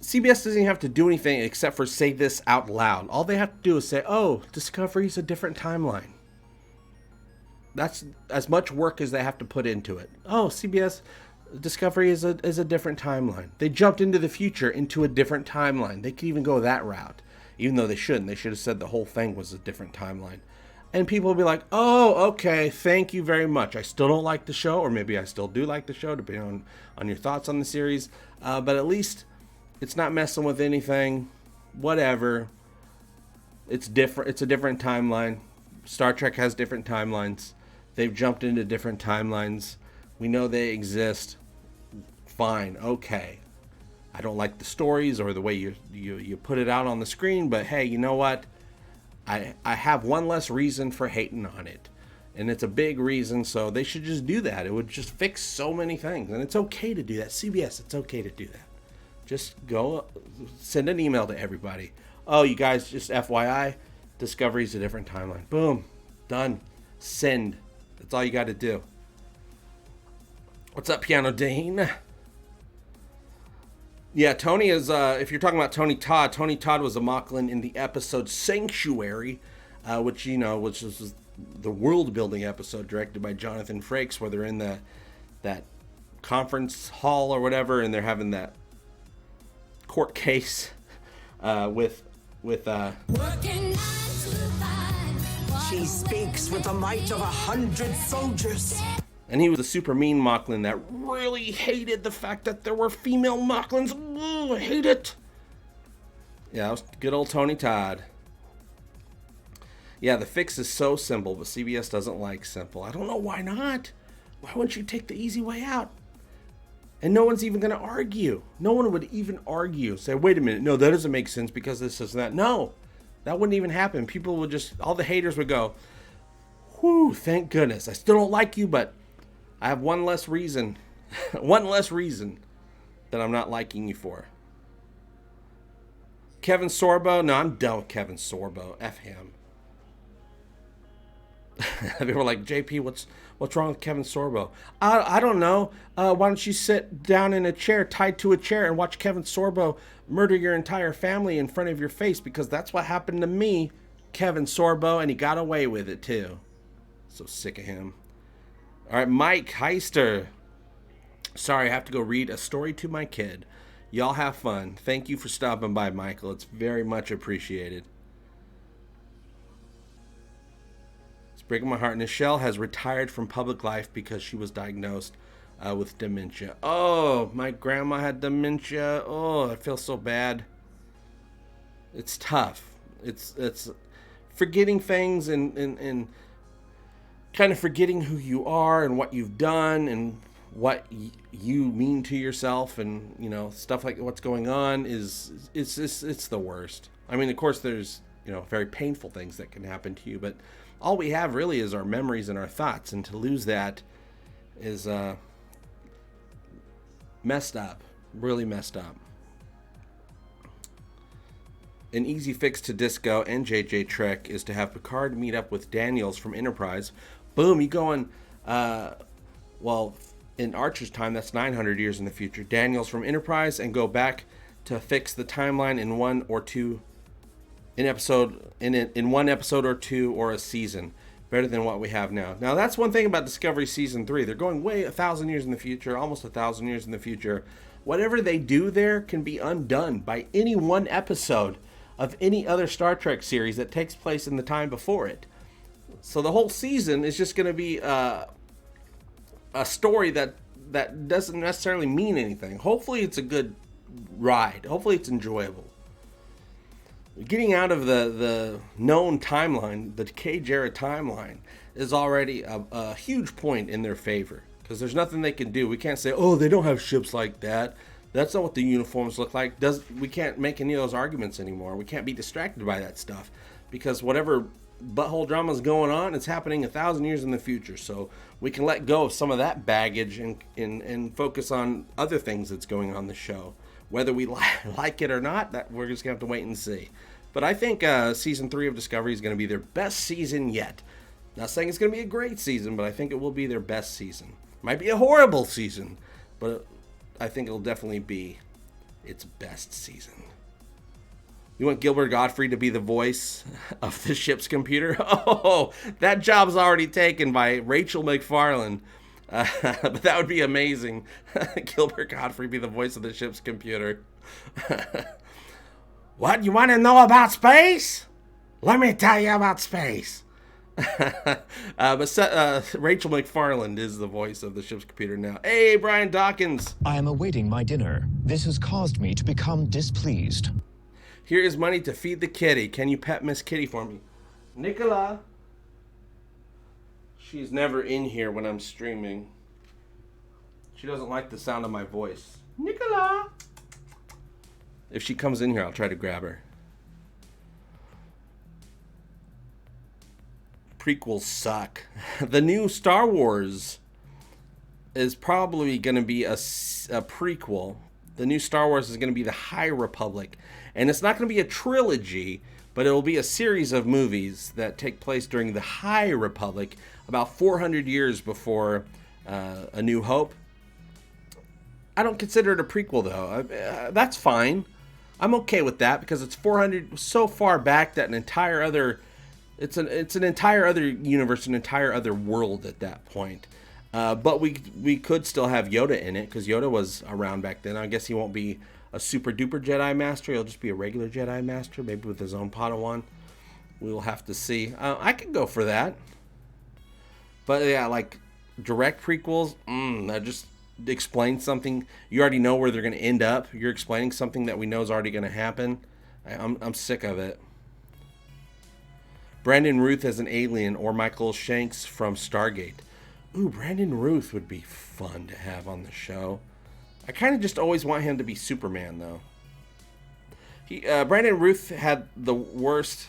CBS doesn't even have to do anything except for say this out loud. All they have to do is say, oh, Discovery's a different timeline. That's as much work as they have to put into it. Oh, CBS Discovery is a different timeline. They jumped into the future into a different timeline. They could even go that route, even though they shouldn't. They should have said the whole thing was a different timeline. And people will be like, oh, okay, thank you very much. I still don't like the show, or maybe I still do like the show, depending on your thoughts on the series. But at least it's not messing with anything. Whatever. It's different. It's a different timeline. Star Trek has different timelines. They've jumped into different timelines. We know they exist. Fine. Okay. I don't like the stories or the way you put it out on the screen, but hey, you know what? I have one less reason for hating on it. And it's a big reason, so they should just do that. It would just fix so many things. And it's okay to do that. CBS, it's okay to do that. Just go send an email to everybody. Oh, you guys, just FYI, Discovery's a different timeline. Boom. Done. Send. That's all you got to do. What's up, Piano Dane? Yeah, Tony is, if you're talking about Tony Todd was a Mocklin in the episode Sanctuary, which was the world-building episode directed by Jonathan Frakes, where they're in that conference hall or whatever, and they're having that court case with She speaks with the might of 100 soldiers. And he was a super mean Mocklin that really hated the fact that there were female Mocklins. Ooh, I hate it. Yeah, that was good old Tony Todd. Yeah, the fix is so simple, but CBS doesn't like simple. I don't know why not. Why wouldn't you take the easy way out? And no one's even going to argue. No one would even argue. Say, wait a minute. No, that doesn't make sense because this is that. No, that wouldn't even happen. People would just, all the haters would go, whew, thank goodness. I still don't like you, but I have one less reason that I'm not liking you for. Kevin Sorbo? No, I'm done with Kevin Sorbo. F him. People were like, JP, what's wrong with Kevin Sorbo? I don't know. Why don't you sit down in a chair, tied to a chair, and watch Kevin Sorbo murder your entire family in front of your face? Because that's what happened to me, Kevin Sorbo, and he got away with it too. So sick of him. All right, Mike Heister. Sorry, I have to go read a story to my kid. Y'all have fun. Thank you for stopping by, Michael. It's very much appreciated. It's breaking my heart. Nichelle has retired from public life because she was diagnosed with dementia. Oh, my grandma had dementia. Oh, I feel so bad. It's tough. It's forgetting things and kind of forgetting who you are and what you've done and what you mean to yourself, and stuff like what's going on it's the worst. I mean, of course there's very painful things that can happen to you, but all we have really is our memories and our thoughts, and to lose that is messed up, really messed up. An easy fix to Disco and JJ Trek is to have Picard meet up with Daniels from Enterprise. Boom, you going in Archer's time, that's 900 years in the future. Daniels from Enterprise, and go back to fix the timeline in one episode or two, or a season. Better than what we have now. Now, that's one thing about Discovery Season 3. They're going way 1,000 years in the future, almost 1,000 years in the future. Whatever they do there can be undone by any one episode of any other Star Trek series that takes place in the time before it. So the whole season is just going to be a story that doesn't necessarily mean anything. Hopefully it's a good ride. Hopefully it's enjoyable. Getting out of the known timeline, the Cage era timeline, is already a huge point in their favor, because there's nothing they can do. We can't say, oh, they don't have ships like that. That's not what the uniforms look like. We can't make any of those arguments anymore. We can't be distracted by that stuff, because whatever butthole drama is going on. It's happening 1,000 years in the future, so we can let go of some of that baggage and focus on other things that's going on in the show. Whether we like it or not, that we're just gonna have to wait and see. But I think season 3 of Discovery is gonna be their best season yet. Not saying it's gonna be a great season, but I think it will be their best season. Might be a horrible season, but I think it'll definitely be its best season. You want Gilbert Gottfried to be the voice of the ship's computer? Oh, that job's already taken by Rachel McFarlane. But that would be amazing. Gilbert Gottfried be the voice of the ship's computer. What, you want to know about space? Let me tell you about space. But Rachel McFarlane is the voice of the ship's computer now. Hey, Brian Dawkins. I am awaiting my dinner. This has caused me to become displeased. Here is money to feed the kitty. Can you pet Miss Kitty for me? Nicola. She's never in here when I'm streaming. She doesn't like the sound of my voice. Nicola. If she comes in here, I'll try to grab her. Prequels suck. The new Star Wars is probably going to be a prequel. The new Star Wars is going to be the High Republic. And it's not going to be a trilogy, but it will be a series of movies that take place during the High Republic, about 400 years before A New Hope. I don't consider it a prequel, though. That's fine. I'm okay with that because it's 400 so far back that an entire other... It's an entire other universe, an entire other world at that point. But we could still have Yoda in it because Yoda was around back then. I guess he won't be a super duper Jedi Master. He'll just be a regular Jedi Master, maybe with his own Padawan. We will have to see. I could go for that. But yeah, like direct prequels, that just explains something. You already know where they're going to end up. You're explaining something that we know is already going to happen. I'm sick of it. Brandon Routh as an alien or Michael Shanks from Stargate. Ooh, Brandon Routh would be fun to have on the show. I kind of just always want him to be Superman, though. Brandon Routh had the worst...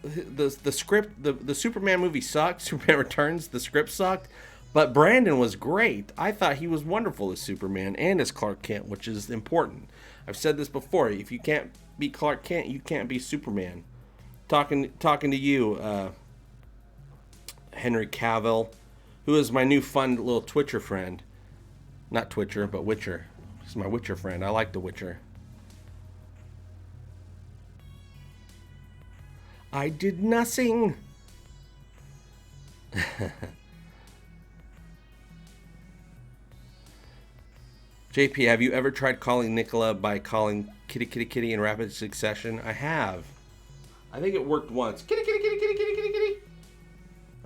The script, the Superman movie sucked. Superman Returns, the script sucked. But Brandon was great. I thought he was wonderful as Superman and as Clark Kent, which is important. I've said this before. If you can't be Clark Kent, you can't be Superman. Talking to you, Henry Cavill, who is my new fun little Twitcher friend. Not Twitcher, but Witcher. He's my Witcher friend. I like the Witcher. I did nothing. JP, have you ever tried calling Nicola by calling kitty kitty kitty in rapid succession? I have. I think it worked once. Kitty, kitty, kitty, kitty, kitty, kitty, kitty.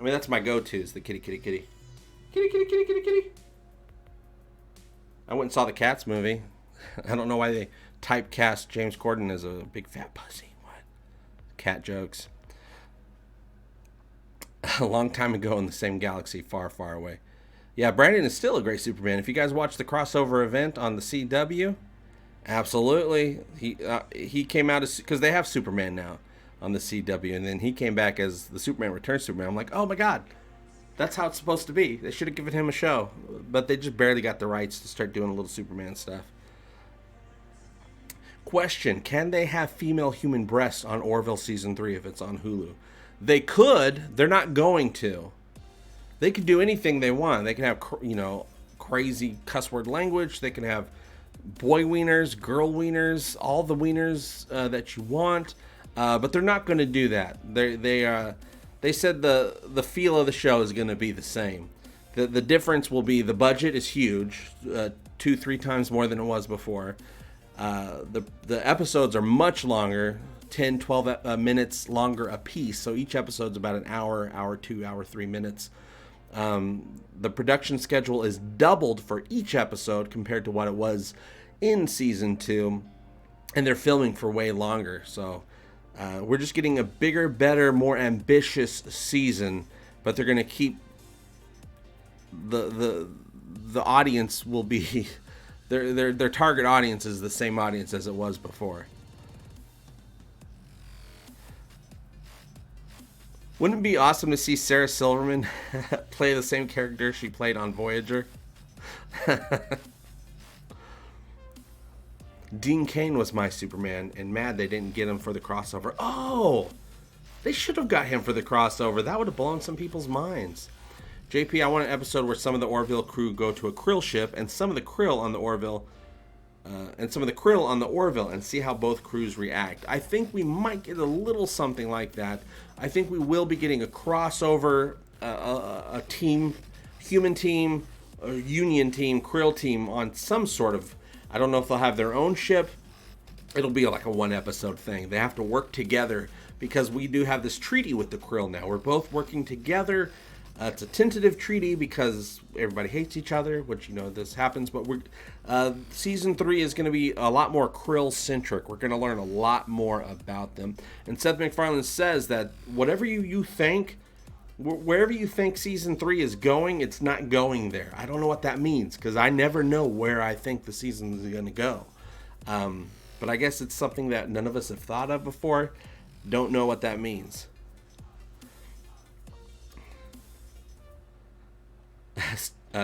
I mean, that's my go-to is the kitty, kitty, kitty. Kitty, kitty, kitty, kitty, kitty. I went and saw the Cats movie. I don't know why they typecast James Corden as a big fat pussy. What? Cat jokes. A long time ago in the same galaxy, far, far away. Yeah, Brandon is still a great Superman. If you guys watch the crossover event on the CW, absolutely. He came out as... Because they have Superman now on the CW, and then he came back as the Superman Returns Superman. I'm like, oh my god, that's how it's supposed to be. They should have given him a show, but they just barely got the rights to start doing a little Superman stuff. Question, can they have female human breasts on Orville Season 3 if it's on Hulu? They could. They're not going to. They can do anything they want. They can have, crazy cuss word language. They can have boy wieners, girl wieners, all the wieners that you want. But they're not going to do that. They said the feel of the show is going to be the same. The difference will be the budget is huge, 2-3 times more than it was before. The episodes are much longer, 10-12 minutes longer a piece. So each episode's about an hour 2, hour 3 minutes. The production schedule is doubled for each episode compared to what it was in season 2, and they're filming for way longer. So we're just getting a bigger, better, more ambitious season, but they're going to keep the audience will be their target audience is the same audience as it was before. Wouldn't it be awesome to see Sarah Silverman play the same character she played on Voyager? Dean Cain was my Superman, and mad they didn't get him for the crossover. Oh! They should have got him for the crossover. That would have blown some people's minds. JP, I want an episode where some of the Orville crew go to a krill ship and some of the krill on the Orville and see how both crews react. I think we might get a little something like that. I think we will be getting a crossover, a team, human team, a union team, krill team on some sort of, I don't know if they'll have their own ship. It'll be like a one episode thing. They have to work together because we do have this treaty with the krill now. We're both working together. It's a tentative treaty because everybody hates each other, which, you know, this happens. But season 3 is going to be a lot more krill-centric. We're going to learn a lot more about them. And Seth MacFarlane says that whatever you think, wherever you think season 3 is going, it's not going there. I don't know what that means because I never know where I think the season is going to go. But I guess it's something that none of us have thought of before. Don't know what that means.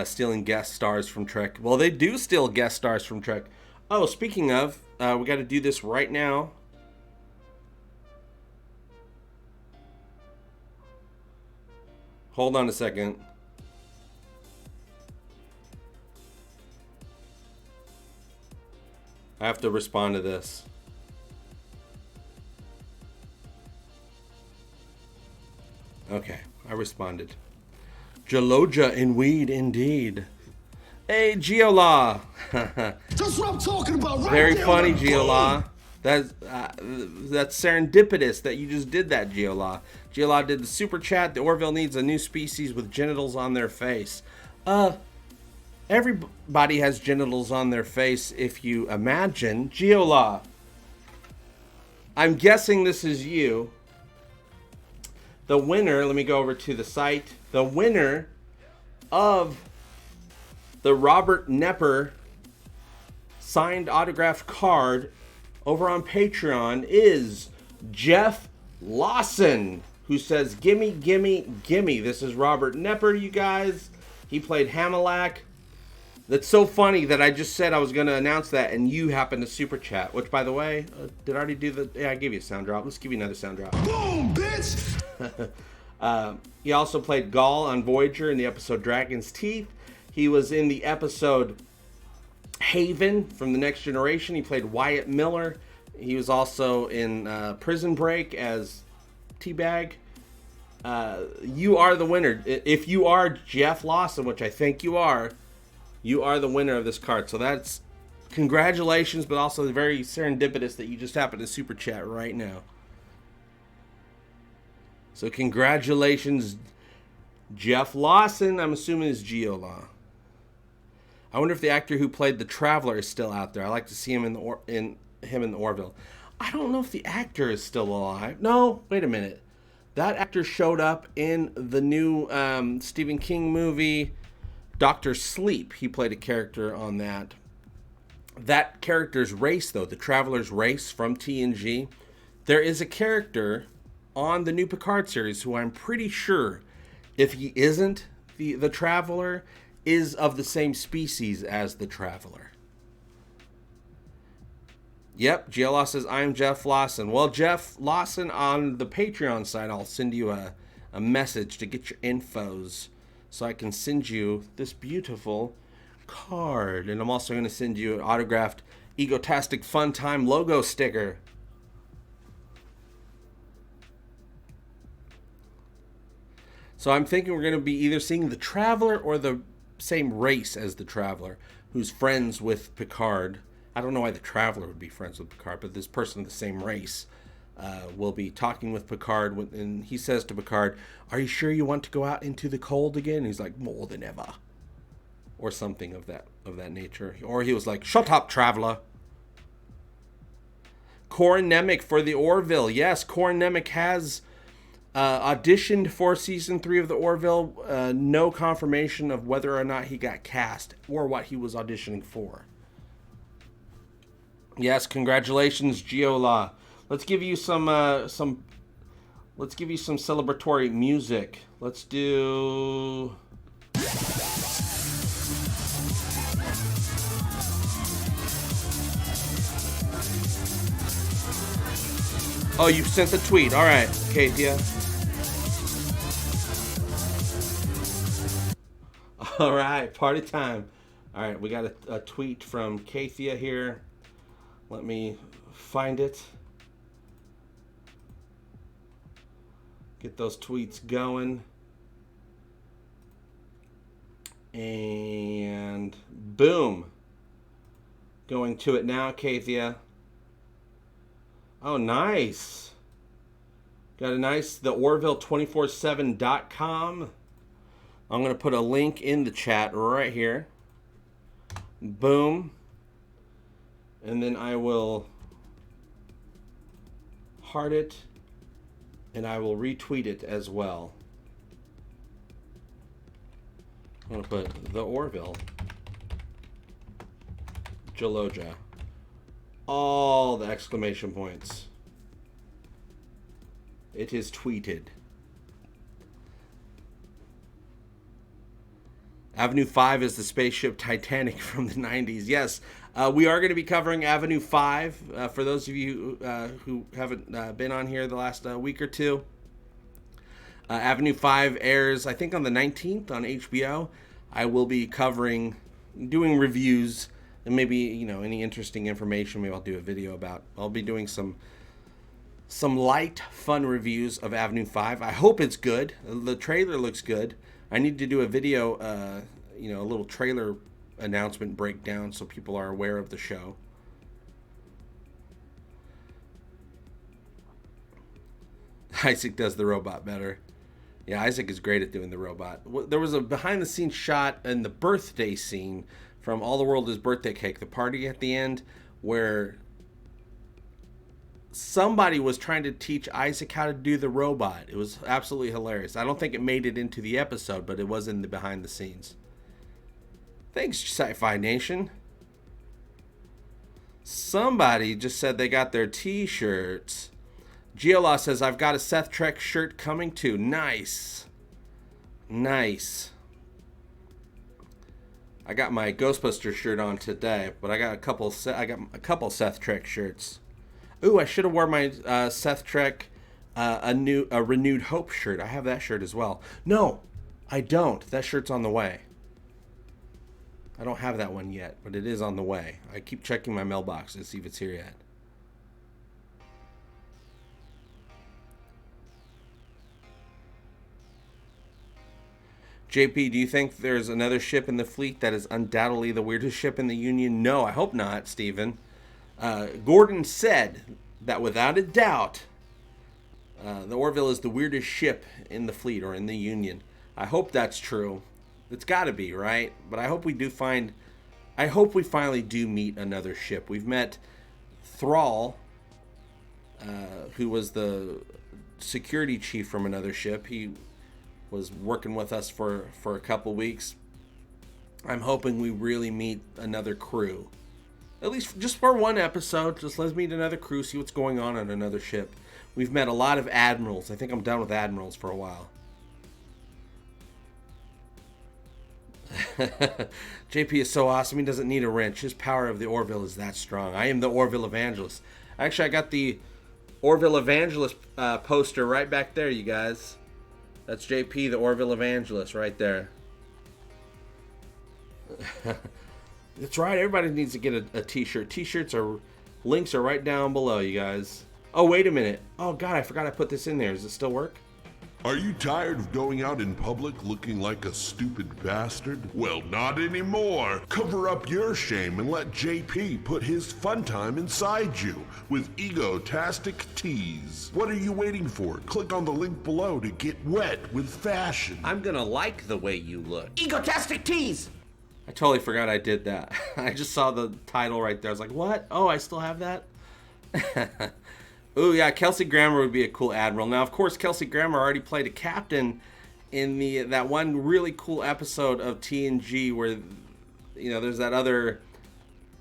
Stealing guest stars from Trek. Well, they do steal guest stars from Trek. Oh, speaking of, we got to do this right now. Hold on a second. I have to respond to this. Okay, I responded. Geologia in weed, indeed. Hey, Geolaw. That's what I'm talking about. Right Very there, funny, right Geolaw. That's serendipitous that you just did that, Geolaw. Geolaw did the super chat. The Orville needs a new species with genitals on their face. Everybody has genitals on their face if you imagine. Geolaw. I'm guessing this is you. The winner, let me go over to the site. The winner of the Robert Nepper signed autographed card over on Patreon is Jeff Lawson, who says, "Gimme, gimme, gimme." This is Robert Nepper, you guys. He played Hamelak. That's so funny that I just said I was going to announce that, and you happened to super chat. Which, by the way, did I already do the? Yeah, I gave you a sound drop. Let's give you another sound drop. Boom, bitch. He also played Gaul on Voyager in the episode Dragon's Teeth. He was in the episode Haven from The Next Generation. He played Wyatt Miller. He was also in Prison Break as Teabag. You are the winner. If you are Jeff Lawson, which I think you are the winner of this card. So that's congratulations, but also very serendipitous that you just happened to super chat right now. So congratulations, Jeff Lawson. I'm assuming it's Geolaw. I wonder if the actor who played the Traveler is still out there. I like to see him in the Orville. I don't know if the actor is still alive. No, wait a minute. That actor showed up in the new Stephen King movie, Dr. Sleep. He played a character on that. That character's race, though, the Traveler's race from TNG, there is a character on the new Picard series who I'm pretty sure, if he isn't the Traveler, is of the same species as the Traveler. Yep, GLA says, I'm Jeff Lawson. Well, Jeff Lawson, on the Patreon side, I'll send you a message to get your infos so I can send you this beautiful card. And I'm also going to send you an autographed Egotastic FunTime logo sticker. So I'm thinking we're going to be either seeing the Traveler or the same race as the Traveler, who's friends with Picard. I don't know why the Traveler would be friends with Picard, but this person of the same race will be talking with Picard, and he says to Picard, "Are you sure you want to go out into the cold again?" And he's like, "More than ever," or something of that nature. Or he was like, "Shut up, Traveler." Corin Nemec for the Orville. Yes, Corin Nemec has auditioned for season 3 of the Orville. No confirmation of whether or not he got cast or what he was auditioning for. Yes, congratulations, Geola. Let's give you some Let's give you some celebratory music. Let's do... Oh, you sent the tweet. All right, Kathia. All right, party time. All right, we got a tweet from Kathia here. Let me find it. Get those tweets going. And boom. Going to it now, Kathia. Oh, nice. Got a nice, the Orville247.com. I'm going to put a link in the chat right here. Boom. And then I will heart it. And I will retweet it as well. I'm going to put the Orville. Jaloja. All the exclamation points. It is tweeted. Avenue 5 is the spaceship Titanic from the 90s. Yes, we are going to be covering Avenue 5. For those of you who haven't been on here the last week or two. Avenue 5 airs, I think, on the 19th on HBO. I will be doing reviews, and maybe, you know, any interesting information, maybe I'll do a video about. I'll be doing some light, fun reviews of Avenue 5. I hope it's good. The trailer looks good. I need to do a video, a little trailer announcement breakdown so people are aware of the show. Isaac does the robot better. Yeah, Isaac is great at doing the robot. There was a behind-the-scenes shot in the birthday scene from All the World Is Birthday Cake, the party at the end, where somebody was trying to teach Isaac how to do the robot. It was absolutely hilarious. I don't think it made it into the episode, but it was in the behind the scenes. Thanks, Sci-Fi Nation. Somebody just said they got their t-shirts. Geolaw says, I've got a Seth Trek shirt coming too. Nice. Nice. I got my Ghostbusters shirt on today, but I got a couple Seth Trek shirts. Ooh, I should have worn my Seth Trek a Renewed Hope shirt. I have that shirt as well. No, I don't. That shirt's on the way. I don't have that one yet, but it is on the way. I keep checking my mailbox to see if it's here yet. JP, do you think there's another ship in the fleet that is undoubtedly the weirdest ship in the Union? No, I hope not, Stephen. Gordon said that without a doubt, the Orville is the weirdest ship in the fleet or in the Union. I hope that's true. It's got to be, right? But I hope we finally do meet another ship. We've met Thrall, who was the security chief from another ship. He was working with us for a couple weeks. I'm hoping we really meet another crew. At least just for one episode. Just let's meet another crew, see what's going on another ship. We've met a lot of admirals. I think I'm done with admirals for a while. JP is so awesome. He doesn't need a wrench. His power of the Orville is that strong. I am the Orville Evangelist. Actually, I got the Orville Evangelist poster right back there, you guys. That's JP, the Orville Evangelist, right there. That's right. Everybody needs to get a t-shirt. Links are right down below, you guys. Oh, wait a minute. Oh, God, I forgot I put this in there. Does it still work? Are you tired of going out in public looking like a stupid bastard? Well, not anymore. Cover up your shame and let JP put his fun time inside you with Egotastic Tees. What are you waiting for? Click on the link below to get wet with fashion. I'm gonna like the way you look. Egotastic Tees! I totally forgot I did that. I just saw the title right there. I was like, what? Oh, I still have that? Ooh, yeah, Kelsey Grammer would be a cool admiral. Now, of course, Kelsey Grammer already played a captain in that one really cool episode of TNG where, you know, there's that other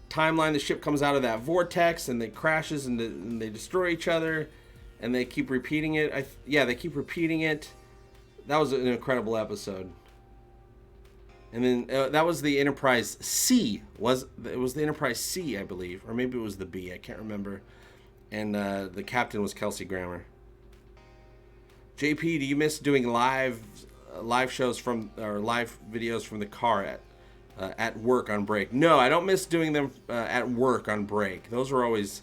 timeline. The ship comes out of that vortex and it crashes and they destroy each other. and they keep repeating it. Yeah, they keep repeating it. That was an incredible episode. And then that was the Enterprise C. It was the Enterprise C, I believe, or maybe it was the B. I can't remember. And the captain was Kelsey Grammer. JP, do you miss doing live shows live videos from the car at work on break? No, I don't miss doing them at work on break. Those were always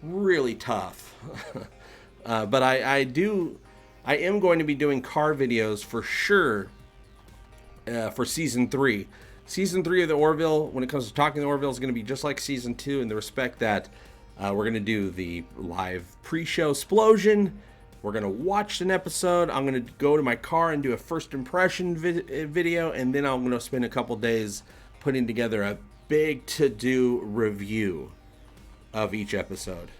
really tough. But I am going to be doing car videos for sure for season 3. Season 3 of the Orville, when it comes to talking the Orville, is going to be just like season 2 in the respect that we're going to do the live pre-show SPLOSION. We're going to watch an episode. I'm going to go to my car and do a first impression video, and then I'm going to spend a couple days putting together a big to-do review of each episode.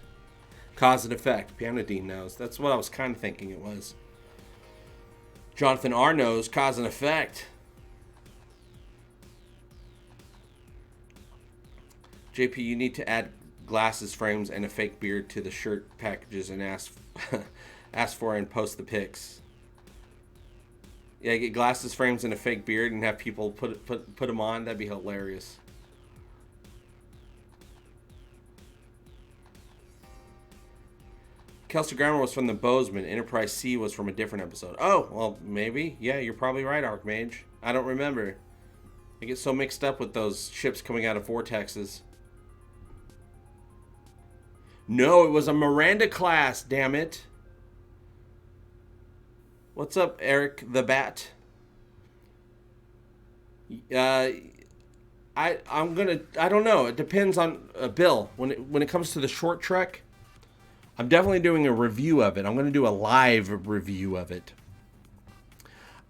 Cause and effect. Piano Dean knows. That's what I was kind of thinking it was. Jonathan R. knows. Cause and effect. JP, you need to add glasses frames and a fake beard to the shirt packages and ask for and post the pics. Yeah, get glasses frames and a fake beard and have people put them on. That'd be hilarious. Kelsey Grammer was from the Bozeman. Enterprise C was from a different episode. Oh, well, maybe. Yeah, you're probably right, Archmage. I don't remember. I get so mixed up with those ships coming out of vortexes. No, it was a Miranda class, damn it. What's up, Eric the Bat? I don't know. It depends on Bill. When it comes to the short trek, I'm definitely doing a review of it. I'm going to do a live review of it.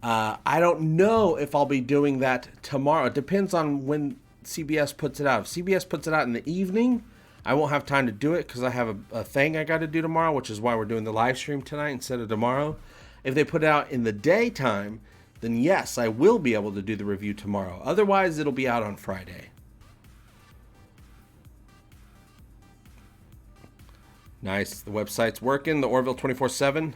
I don't know if I'll be doing that tomorrow. It depends on when CBS puts it out. If CBS puts it out in the evening, I won't have time to do it because I have a thing I got to do tomorrow, which is why we're doing the live stream tonight instead of tomorrow. If they put it out in the daytime, then yes, I will be able to do the review tomorrow. Otherwise, it'll be out on Friday. Nice. The website's working. The Orville 24/7.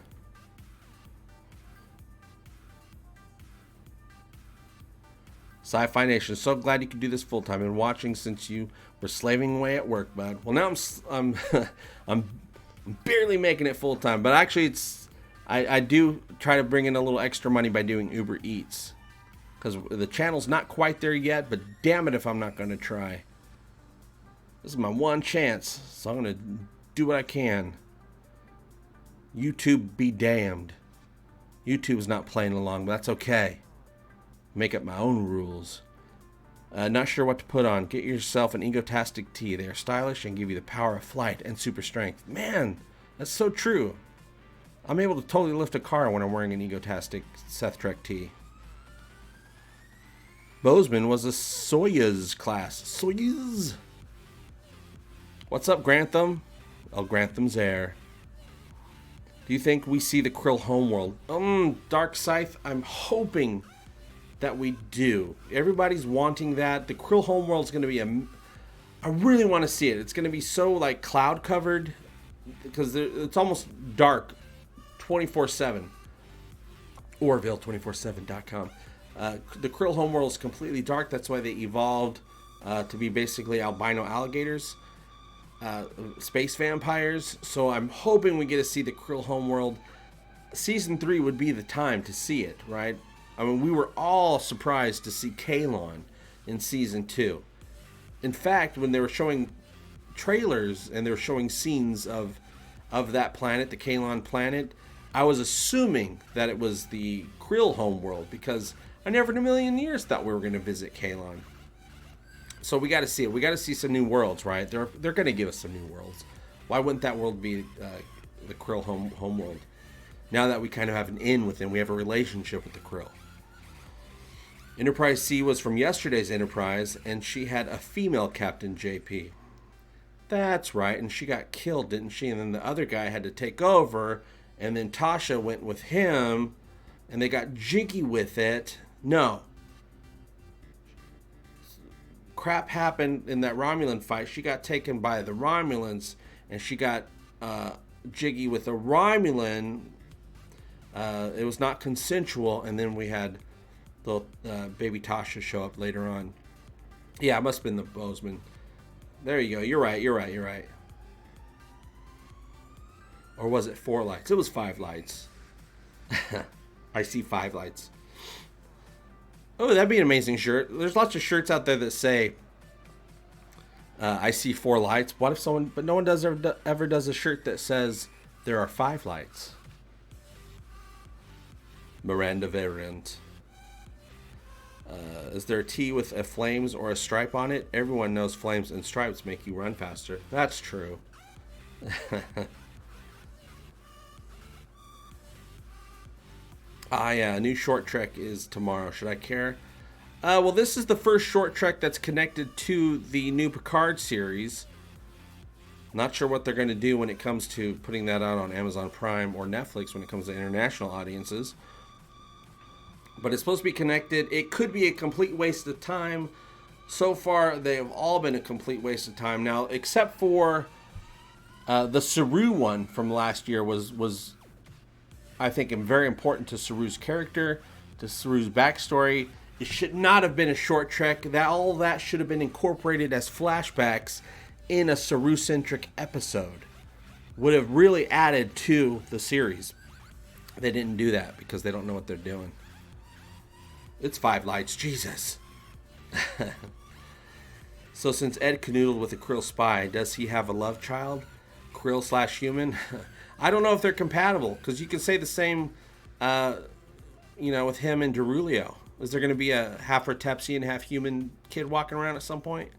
Sci-Fi Nation, so glad you could do this full time. Been watching since you were slaving away at work, bud. Well, now I'm barely making it full time, but actually I do try to bring in a little extra money by doing Uber Eats because the channel's not quite there yet. But damn it, if I'm not going to try. This is my one chance, so I'm going to do what I can. YouTube be damned. YouTube's not playing along, but that's okay. Make up my own rules. Not sure what to put on. Get yourself an Egotastic tee. They are stylish and give you the power of flight and super strength. Man, that's so true. I'm able to totally lift a car when I'm wearing an Egotastic Seth Trek tee. Bozeman was a Soyuz class. Soyuz. What's up, Grantham? Oh, Grantham's there. Do you think we see the Krill homeworld? Dark Scythe, I'm hoping that we do. Everybody's wanting that. The Krill homeworld's going to be I really want to see it. It's going to be so like cloud covered because it's almost dark 24/7. Orville247.com. The Krill homeworld is completely dark. That's why they evolved to be basically albino alligators. Space vampires. So I'm hoping we get to see the Krill homeworld. Season 3 would be the time to see it, right? I mean, we were all surprised to see Kaylon in season 2. In fact, when they were showing trailers and they were showing scenes of that planet, the Kaylon planet, I was assuming that it was the Krill homeworld because I never in a million years thought we were going to visit Kaylon. So we got to see it. We got to see some new worlds, right? They're going to give us some new worlds. Why wouldn't that world be the Krill homeworld? Now that we kind of have an in with them, we have a relationship with the Krill. Enterprise C was from yesterday's Enterprise, and she had a female captain, JP. That's right, and she got killed, didn't she? And then the other guy had to take over, and then Tasha went with him, and they got jiggy with it. No. Crap happened in that Romulan fight. She got taken by the Romulans, and she got jiggy with a Romulan. It was not consensual, and then we had the baby Tasha show up later on. Yeah, it must have been the Bozeman. There you go. You're right. Or was it 4 lights? It was 5 lights. I see 5 lights. Oh, that'd be an amazing shirt. There's lots of shirts out there that say, I see 4 lights. What if someone, but no one ever does a shirt that says there are 5 lights. Miranda variant. Is there a T with a flames or a stripe on it? Everyone knows flames and stripes make you run faster. That's true. Yeah, new short trek is tomorrow. Should I care? Well, this is the first short trek that's connected to the new Picard series. Not sure what they're going to do when it comes to putting that out on Amazon Prime or Netflix when it comes to international audiences. But it's supposed to be connected. It could be a complete waste of time. So far, they have all been a complete waste of time. Now, except for the Saru one from last year was I think, very important to Saru's character, to Saru's backstory. It should not have been a short trek. All that should have been incorporated as flashbacks in a Saru-centric episode. Would have really added to the series. They didn't do that because they don't know what they're doing. It's 5 lights, Jesus. So since Ed canoodled with a Krill spy, does he have a love child? Krill/human? I don't know if they're compatible, because you can say the same, with him and Derulio. Is there going to be a half Rotepsian, half human kid walking around at some point?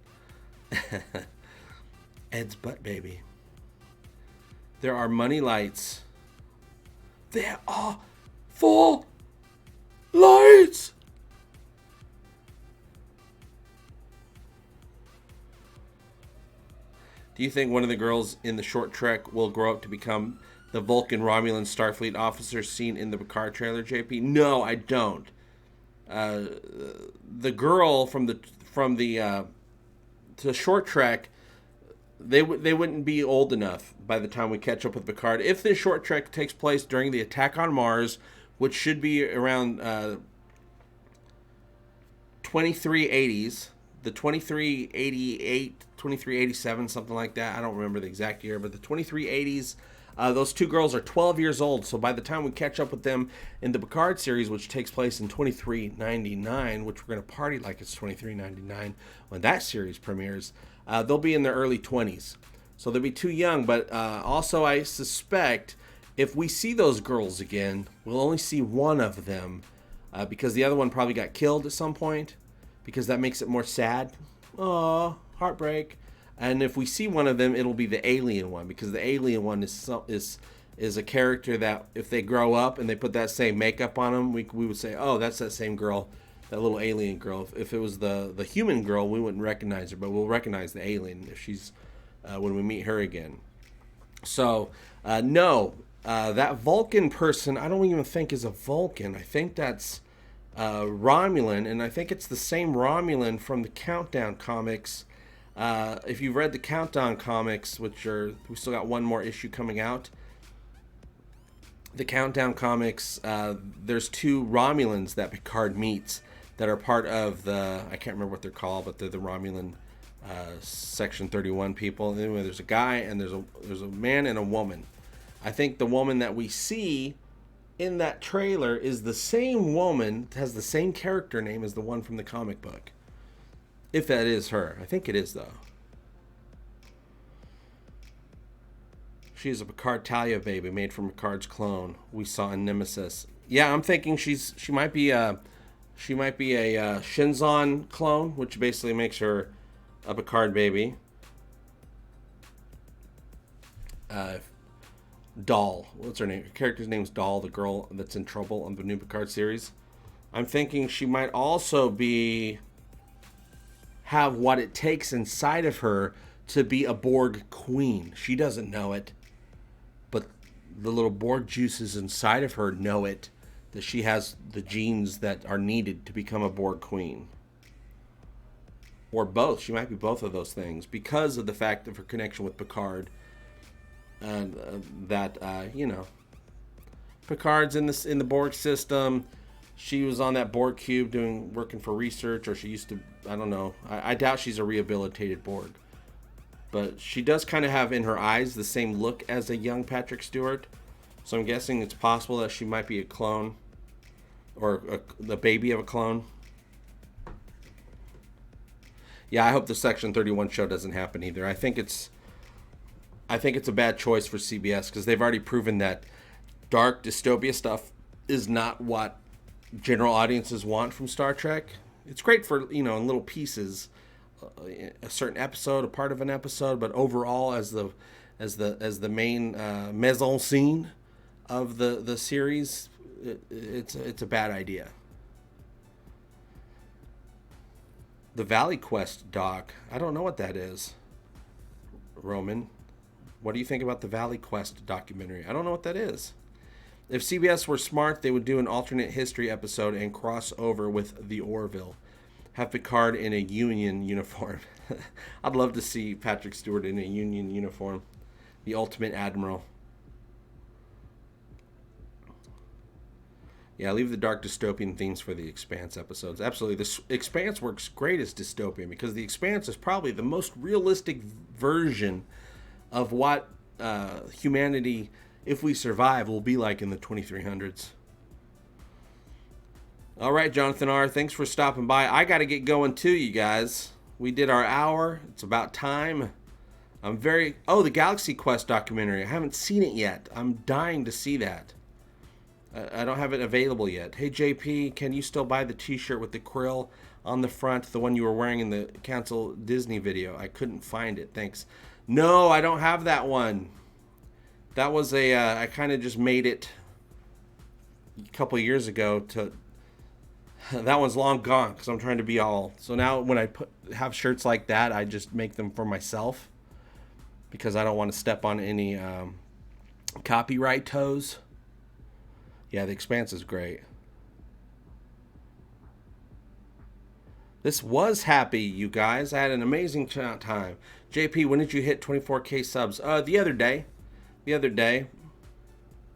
Ed's butt baby. There are money lights. There are 4 lights! Do you think one of the girls in the short trek will grow up to become the Vulcan Romulan Starfleet officer seen in the Picard trailer, JP? No, I don't. The girl from the short trek, they wouldn't be old enough by the time we catch up with Picard. If this short trek takes place during the attack on Mars, which should be around 2380s, the 2388, 2387, something like that. I don't remember the exact year, but the 2380s, those 2 girls are 12 years old. So by the time we catch up with them in the Picard series, which takes place in 2399, which we're going to party like it's 2399 when that series premieres, they'll be in their early 20s. So they'll be too young. But also I suspect if we see those girls again, we'll only see one of them because the other one probably got killed at some point, because that makes it more sad. Oh, heartbreak. And if we see one of them, it'll be the alien one, because the alien one is a character that if they grow up and they put that same makeup on them, we would say, oh, that's that same girl, that little alien girl. If it was the human girl, we wouldn't recognize her, but we'll recognize the alien if she's when we meet her again. So no, that Vulcan person, I don't even think is a Vulcan. I think that's Romulan, and I think it's the same Romulan from the Countdown comics. If you've read the Countdown comics, we still got one more issue coming out. The Countdown comics, there's 2 Romulans that Picard meets that are part of the, I can't remember what they're called, but they're the Romulan Section 31 people. Anyway, there's a guy and there's a man and a woman. I think the woman that we see in that trailer is the same woman, has the same character name as the one from the comic book. If that is her. I think it is, though. She is a Picard Talia baby made from Picard's clone we saw in Nemesis. Yeah, I'm thinking she might be a Shinzon clone, which basically makes her a Picard baby. Doll. What's her name? Her character's name's Doll, the girl that's in trouble on the new Picard series. I'm thinking she might also have what it takes inside of her to be a Borg queen. She doesn't know it, but the little Borg juices inside of her know it, that she has the genes that are needed to become a Borg queen. Or both. She might be both of those things because of the fact of her connection with Picard. that you know, Picard's in the Borg system. She was on that Borg cube working for research, or she used to. I don't know. I doubt she's a rehabilitated Borg, but she does kind of have in her eyes the same look as a young Patrick Stewart. So I'm guessing it's possible that she might be a clone, or the baby of a clone. Yeah, I hope the Section 31 show doesn't happen either. I think it's a bad choice for CBS because they've already proven that dark dystopia stuff is not what general audiences want from Star Trek. It's great for, you know, in little pieces, a certain episode, a part of an episode, but overall as the main mise en scene of the series, it's a bad idea. The Valley Quest doc, I don't know what that is. Roman, what do you think about the Valley Quest documentary? I don't know what that is. If CBS were smart, they would do an alternate history episode and cross over with the Orville. Have Picard in a Union uniform. I'd love to see Patrick Stewart in a Union uniform. The ultimate admiral. Yeah, leave the dark dystopian themes for the Expanse episodes. Absolutely. The Expanse works great as dystopian because the Expanse is probably the most realistic version of what humanity, if we survive, will be like in the 2300s. All right, Jonathan R., thanks for stopping by. I got to get going too, you guys. We did our hour. It's about time. The Galaxy Quest documentary. I haven't seen it yet. I'm dying to see that. I don't have it available yet. Hey, JP, can you still buy the t-shirt with the krill on the front, the one you were wearing in the Cancel Disney video? I couldn't find it. Thanks. No, I don't have that one. That was I kind of just made it a couple years ago to... That one's long gone because I'm trying to be all... So now when I have shirts like that, I just make them for myself because I don't want to step on any copyright toes. Yeah, The Expanse is great. This was happy, you guys. I had an amazing time. JP, when did you hit 24K subs? The other day.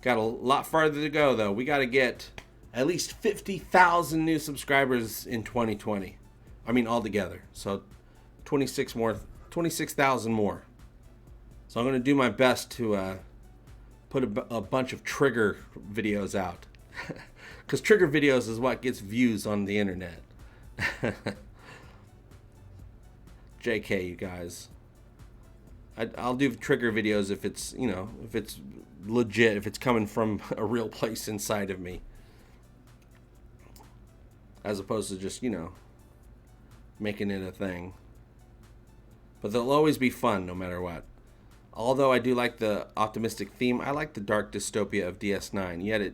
Got a lot farther to go, though. We got to get at least 50,000 new subscribers in 2020. I mean, altogether. So 26,000 more. So I'm going to do my best to put a bunch of trigger videos out. Because trigger videos is what gets views on the internet. JK, you guys. I'll do trigger videos if it's, you know, if it's legit, if it's coming from a real place inside of me. As opposed to just, you know, making it a thing. But they'll always be fun no matter what. Although I do like the optimistic theme, I like the dark dystopia of DS9, yet it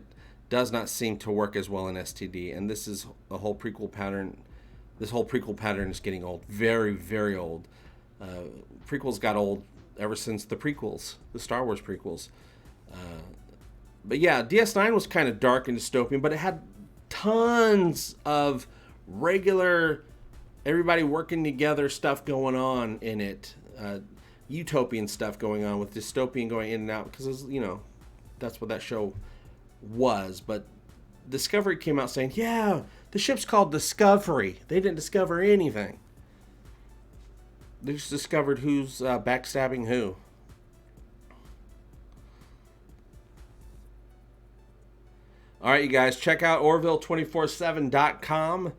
does not seem to work as well in STD. And this is a whole prequel pattern. This whole prequel pattern is getting old. Very, very old. Prequels got old ever since the prequels, the Star Wars prequels. But yeah, DS9 was kind of dark and dystopian, but it had tons of regular, everybody working together stuff going on in it. Utopian stuff going on with dystopian going in and out because, you know, that's what that show was. But Discovery came out saying, yeah, the ship's called Discovery. They didn't discover anything. They just discovered who's backstabbing who. All right, you guys, check out Orville247.com.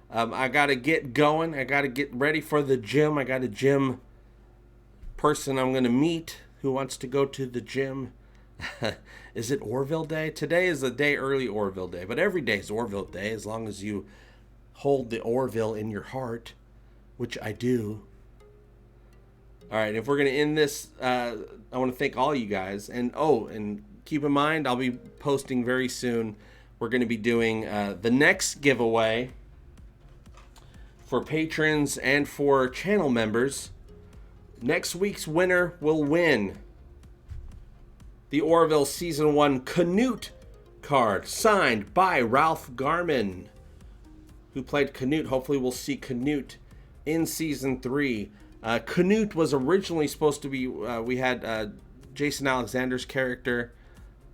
I got to get going. I got to get ready for the gym. I got a gym person I'm going to meet who wants to go to the gym. Is it Orville Day? Today is a day early Orville Day, but every day is Orville Day as long as you hold the Orville in your heart, which I do. All right, if we're going to end this, I want to thank all you guys. And keep in mind, I'll be posting very soon. We're going to be doing the next giveaway for patrons and for channel members. Next week's winner will win the Orville Season 1 Canute card signed by Ralph Garman, who played Canute. Hopefully we'll see Canute in Season 3. Canute was originally supposed to be, we had Jason Alexander's character,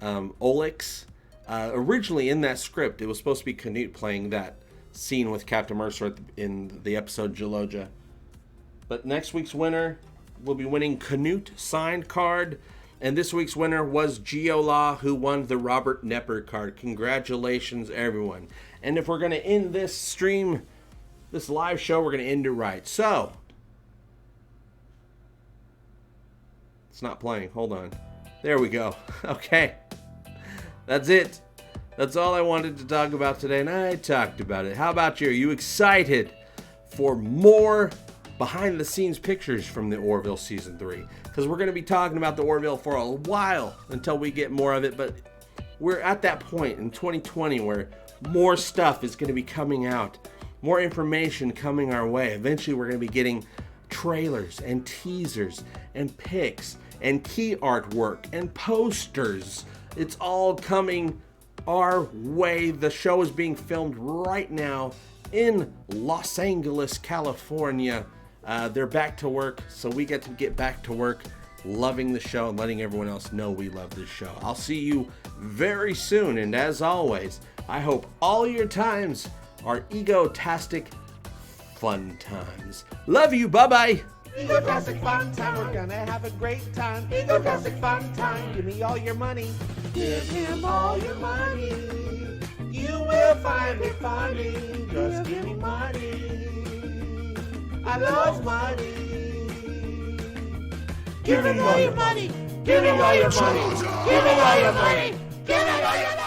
Olix. Originally in that script, it was supposed to be Canute playing that scene with Captain Mercer in the episode Geloja. But next week's winner will be winning Canute signed card. And this week's winner was Geolaw, who won the Robert Nepper card. Congratulations, everyone. And if we're going to end this stream, this live show, we're going to end it right. So, it's not playing. Hold on. There we go. Okay. That's it. That's all I wanted to talk about today, and I talked about it. How about you? Are you excited for more behind-the-scenes pictures from the Orville Season 3? Because we're going to be talking about the Orville for a while until we get more of it, but we're at that point in 2020 where more stuff is going to be coming out, more information coming our way. Eventually, we're going to be getting trailers and teasers and pics and key artwork and posters. It's all coming our way. The show is being filmed right now in Los Angeles, California. They're back to work, so we get to get back to work loving the show and letting everyone else know we love this show. I'll see you very soon, and as always, I hope all your times are egotastic fun times. Love you, bye-bye. Egotastic fun time, we're gonna have a great time. Egotastic fun time, give me all your money. Give him all your money. You will find it funny. Just give me money. I love money. Give me all your money. Give me all your money. Give me all your money. Give me all your money.